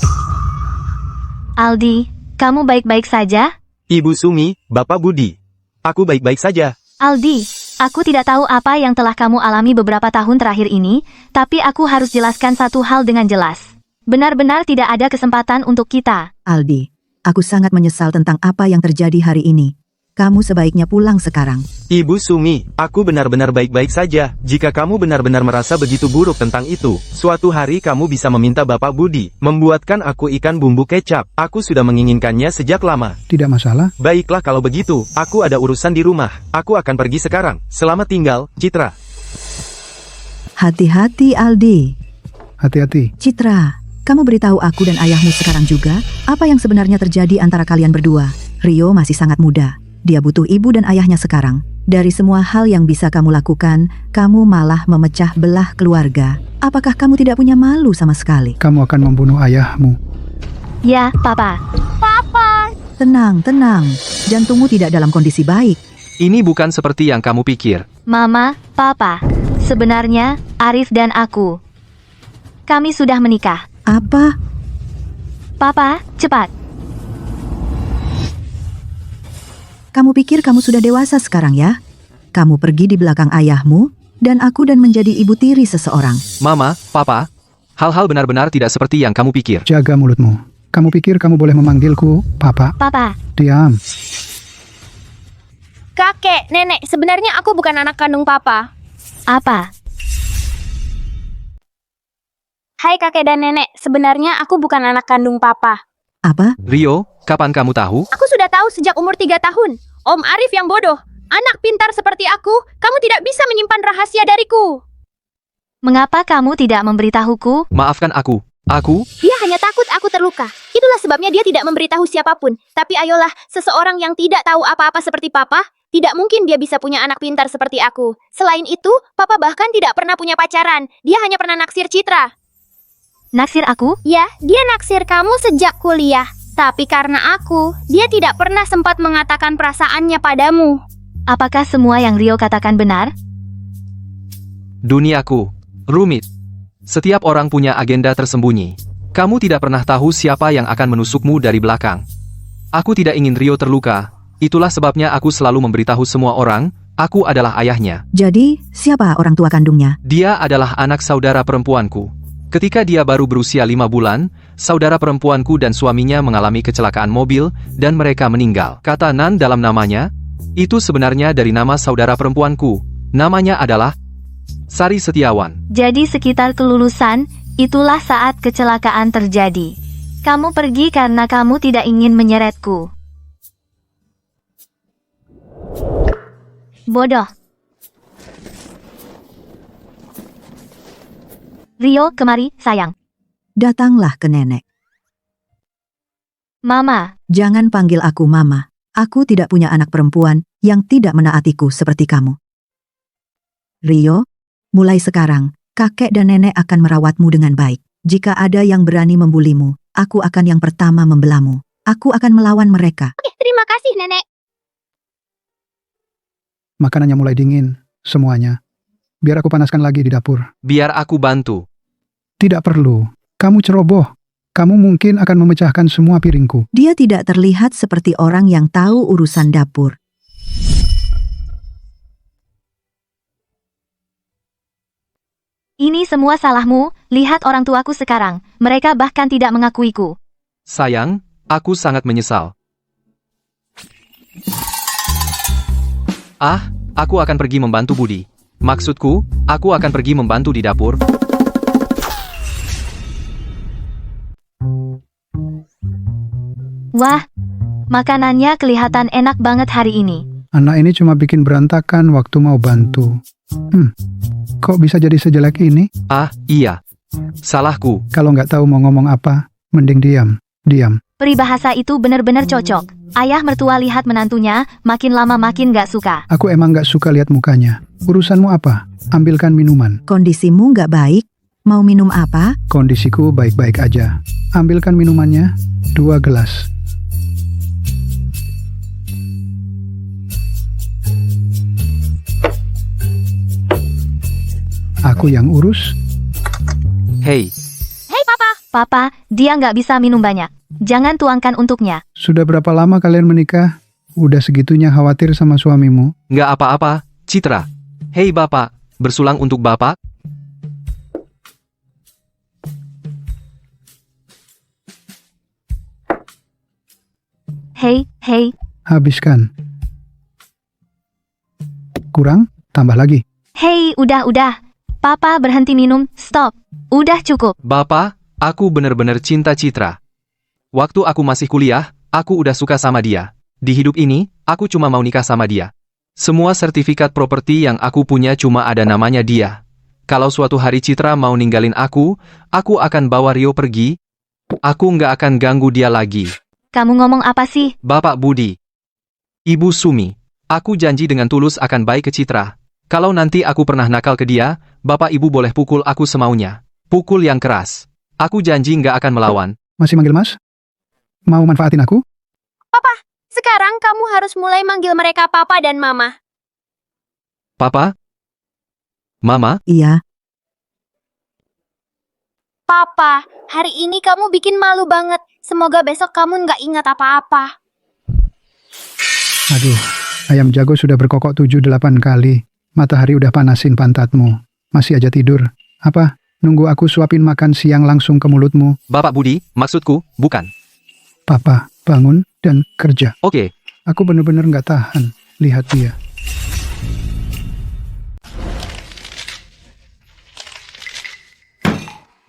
Aldi, kamu baik-baik saja? Ibu Sumi, Bapak Budi. Aku baik-baik saja. Aldi, aku tidak tahu apa yang telah kamu alami beberapa tahun terakhir ini, tapi aku harus jelaskan satu hal dengan jelas. Benar-benar tidak ada kesempatan untuk kita. Aldi, aku sangat menyesal tentang apa yang terjadi hari ini. Kamu sebaiknya pulang sekarang. Ibu Sumi, aku benar-benar baik-baik saja. Jika kamu benar-benar merasa begitu buruk tentang itu, suatu hari kamu bisa meminta Bapak Budi membuatkan aku ikan bumbu kecap. Aku sudah menginginkannya sejak lama. Tidak masalah. Baiklah kalau begitu, aku ada urusan di rumah. Aku akan pergi sekarang. Selamat tinggal, Citra. Hati-hati Aldi. Hati-hati. Citra, kamu beritahu aku dan ayahmu sekarang juga, apa yang sebenarnya terjadi antara kalian berdua. Rio masih sangat muda. Dia butuh ibu dan ayahnya sekarang. Dari semua hal yang bisa kamu lakukan, kamu malah memecah belah keluarga. Apakah kamu tidak punya malu sama sekali? Kamu akan membunuh ayahmu. Ya, Papa. Tenang. Jantungmu tidak dalam kondisi baik. Ini bukan seperti yang kamu pikir. Mama, Papa. Sebenarnya, Arif dan aku. Kami sudah menikah. Apa? Papa, cepat. Kamu pikir kamu sudah dewasa sekarang ya? Kamu pergi di belakang ayahmu, dan menjadi ibu tiri seseorang. Mama, Papa, hal-hal benar-benar tidak seperti yang kamu pikir. Jaga mulutmu. Kamu pikir kamu boleh memanggilku, Papa? Papa, Diam. Kakek, nenek, sebenarnya aku bukan anak kandung Papa. apa? Hai kakek dan nenek, sebenarnya aku bukan anak kandung Papa. Apa? Rio, kapan kamu tahu? Aku sudah tahu sejak umur 3 tahun. Om Arif yang bodoh. Anak pintar seperti aku, kamu tidak bisa menyimpan rahasia dariku. Mengapa kamu tidak memberitahuku? Maafkan aku. Dia hanya takut aku terluka. Itulah sebabnya dia tidak memberitahu siapapun. Tapi ayolah, seseorang yang tidak tahu apa-apa seperti Papa, tidak mungkin dia bisa punya anak pintar seperti aku. Selain itu, Papa bahkan tidak pernah punya pacaran. Dia hanya pernah naksir Citra. Naksir aku? Ya, dia naksir kamu sejak kuliah. Tapi karena aku, dia tidak pernah sempat mengatakan perasaannya padamu. Apakah semua yang Rio katakan benar? Duniaku rumit. Setiap orang punya agenda tersembunyi. Kamu tidak pernah tahu siapa yang akan menusukmu dari belakang. Aku tidak ingin Rio terluka. Itulah sebabnya aku selalu memberitahu semua orang, aku adalah ayahnya. Jadi, siapa orang tua kandungnya? Dia adalah anak saudara perempuanku. Ketika dia baru berusia 5 bulan, saudara perempuanku dan suaminya mengalami kecelakaan mobil, dan mereka meninggal. Kata Nan dalam namanya, itu sebenarnya dari nama saudara perempuanku. Namanya adalah Sari Setiawan. Jadi sekitar kelulusan, itulah saat kecelakaan terjadi. Kamu pergi karena kamu tidak ingin menyeretku. Bodoh. Rio, kemari, sayang. Datanglah ke nenek. Mama, Jangan panggil aku mama. Aku tidak punya anak perempuan yang tidak menaatiku seperti kamu. Rio, mulai sekarang, kakek dan nenek akan merawatmu dengan baik. Jika ada yang berani membulimu, aku akan yang pertama membelamu. Aku akan melawan mereka. Oke, terima kasih nenek. Makanannya mulai dingin, semuanya. Biar aku panaskan lagi di dapur. Biar aku bantu. Tidak perlu. Kamu ceroboh. Kamu mungkin akan memecahkan semua piringku. Dia tidak terlihat seperti orang yang tahu urusan dapur. ini semua salahmu. Lihat orang tuaku sekarang. Mereka bahkan tidak mengakuiku. Sayang, aku sangat menyesal. Aku akan pergi membantu Budi. Maksudku, aku akan pergi membantu di dapur. Wah, makanannya kelihatan enak banget hari ini. Anak ini cuma bikin berantakan waktu mau bantu. Kok bisa jadi sejelek ini? Ah, iya. Salahku. Kalau nggak tahu mau ngomong apa, mending diam. Diam. Peribahasa itu benar-benar cocok. Ayah mertua lihat menantunya, makin lama makin gak suka. Aku emang nggak suka lihat mukanya. Urusanmu apa? Ambilkan minuman. Kondisimu nggak baik. Mau minum apa? Kondisiku baik-baik aja. Ambilkan minumannya, 2 gelas. Aku yang urus. Hei, Hei papa, Papa, dia nggak bisa minum banyak. Jangan tuangkan untuknya. Sudah berapa lama kalian menikah? Udah segitunya khawatir sama suamimu? nggak apa-apa, Citra. Hei Bapak, bersulang untuk Bapak? Hei, hei, Habiskan. Kurang? Tambah lagi. hei, udah. Papa berhenti minum, stop. Udah cukup. Bapak, aku bener-bener cinta Citra. Waktu aku masih kuliah, aku udah suka sama dia. Di hidup ini, aku cuma mau nikah sama dia. Semua sertifikat properti yang aku punya cuma ada namanya dia. Kalau suatu hari Citra mau ninggalin aku akan bawa Rio pergi. Aku nggak akan ganggu dia lagi. Kamu ngomong apa sih? Bapak Budi. Ibu Sumi. Aku janji dengan tulus akan baik ke Citra. Kalau nanti aku pernah nakal ke dia, Bapak Ibu boleh pukul aku semaunya. Pukul yang keras. Aku janji nggak akan melawan. Masih manggil mas? Mau manfaatin aku? sekarang kamu harus mulai manggil mereka papa dan mama. Papa? Mama? Iya, Papa, hari ini kamu bikin malu banget. Semoga besok kamu nggak ingat apa-apa. Aduh, ayam jago sudah berkokok 7-8 kali. Matahari udah panasin pantatmu. Masih aja tidur. Apa? Nunggu aku suapin makan siang langsung ke mulutmu? Bapak Budi, maksudku, bukan. Papa, bangun dan kerja. Oke, Aku bener-bener nggak tahan. Lihat dia.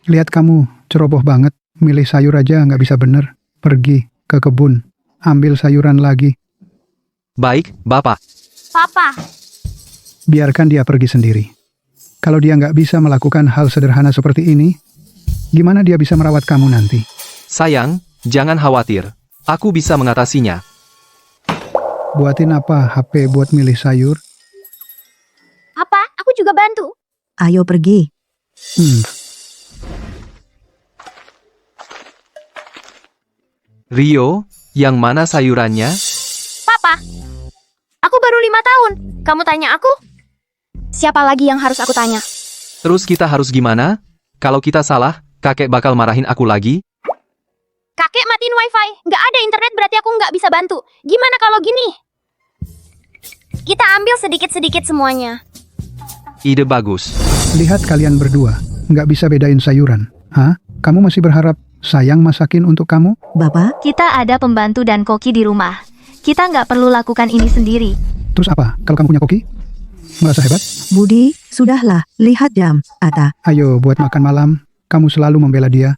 Lihat kamu, ceroboh banget. Milih sayur aja nggak bisa bener. Pergi ke kebun. Ambil sayuran lagi. baik, Bapak. Papa, Biarkan dia pergi sendiri. Kalau dia nggak bisa melakukan hal sederhana seperti ini, gimana dia bisa merawat kamu nanti? Sayang, jangan khawatir. Aku bisa mengatasinya. Buatin apa HP buat milih sayur? Papa, aku juga bantu. ayo pergi. Rio, yang mana sayurannya? Papa, aku baru 5 tahun. Kamu tanya aku? Siapa lagi yang harus aku tanya? Terus kita harus gimana? Kalau kita salah, kakek bakal marahin aku lagi? Kakek matiin wifi. Nggak ada internet berarti aku nggak bisa bantu. Gimana kalau gini? Kita ambil sedikit-sedikit semuanya. Ide bagus. Lihat kalian berdua, nggak bisa bedain sayuran. Hah? Kamu masih berharap sayang masakin untuk kamu? Bapak, Kita ada pembantu dan koki di rumah. Kita nggak perlu lakukan ini sendiri. Terus apa? Kalau kamu punya koki? Merasa hebat? Budi, sudahlah, lihat jam. Ata, Ayo buat makan malam. Kamu selalu membela dia.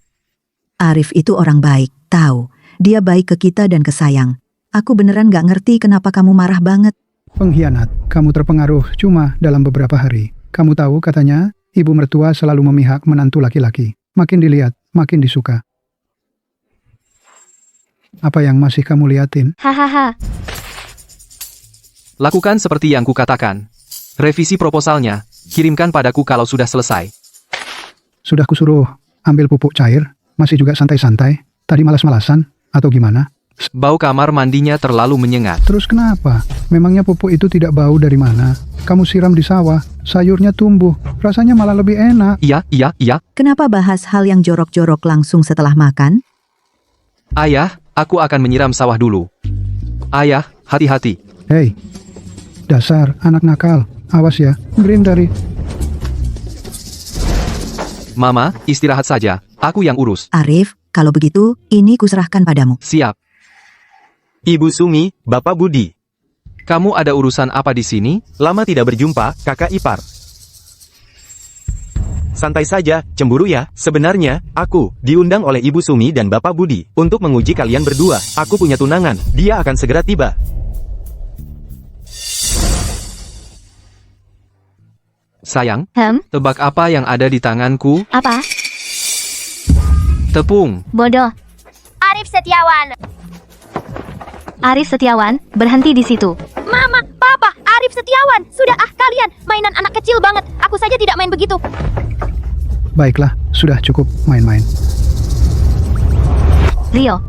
Arif itu orang baik, tahu. Dia baik ke kita dan ke Sayang. Aku beneran gak ngerti kenapa kamu marah banget. Pengkhianat, kamu terpengaruh cuma dalam beberapa hari. Kamu tahu katanya, ibu mertua selalu memihak menantu laki-laki. Makin dilihat, makin disuka. Apa yang masih kamu liatin? Hahaha. Lakukan seperti yang kukatakan. Revisi proposalnya, kirimkan padaku kalau sudah selesai. Sudah kusuruh ambil pupuk cair, masih juga santai-santai. Tadi malas-malasan, atau gimana? Bau kamar mandinya terlalu menyengat. Terus kenapa? Memangnya pupuk itu tidak bau dari mana? Kamu siram di sawah, sayurnya tumbuh, rasanya malah lebih enak. Iya. Kenapa bahas hal yang jorok-jorok langsung setelah makan? Ayah, aku akan menyiram sawah dulu. Ayah, hati-hati. Hei, dasar anak nakal, awas ya, green dari. Mama, istirahat saja. Aku yang urus. Arif, kalau begitu, ini kuserahkan padamu. Siap. Ibu Sumi, Bapak Budi. Kamu ada urusan apa di sini? Lama tidak berjumpa, kakak ipar. santai saja, cemburu ya. Sebenarnya, aku diundang oleh Ibu Sumi dan Bapak Budi untuk menguji kalian berdua. Aku punya tunangan, dia akan segera tiba. Sayang, Tebak apa yang ada di tanganku? apa? Tepung. Bodoh. Arif Setiawan. Arif Setiawan, berhenti di situ. Mama, Papa, Arif Setiawan. Sudah kalian, mainan anak kecil banget. Aku saja tidak main begitu. Baiklah, sudah cukup main-main. Rio.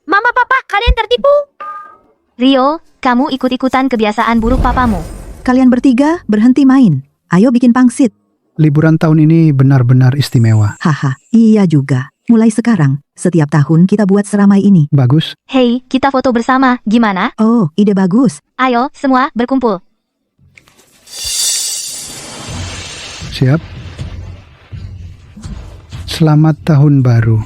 Mama, Papa, kalian tertipu. Rio, kamu ikut-ikutan kebiasaan buruk papamu. Kalian bertiga berhenti main. Ayo bikin pangsit. Liburan tahun ini benar-benar istimewa. Haha, iya juga. Mulai sekarang, setiap tahun kita buat seramai ini. Bagus, Hei, kita foto bersama, gimana? Oh, ide bagus. Ayo, semua berkumpul. siap. Selamat tahun baru.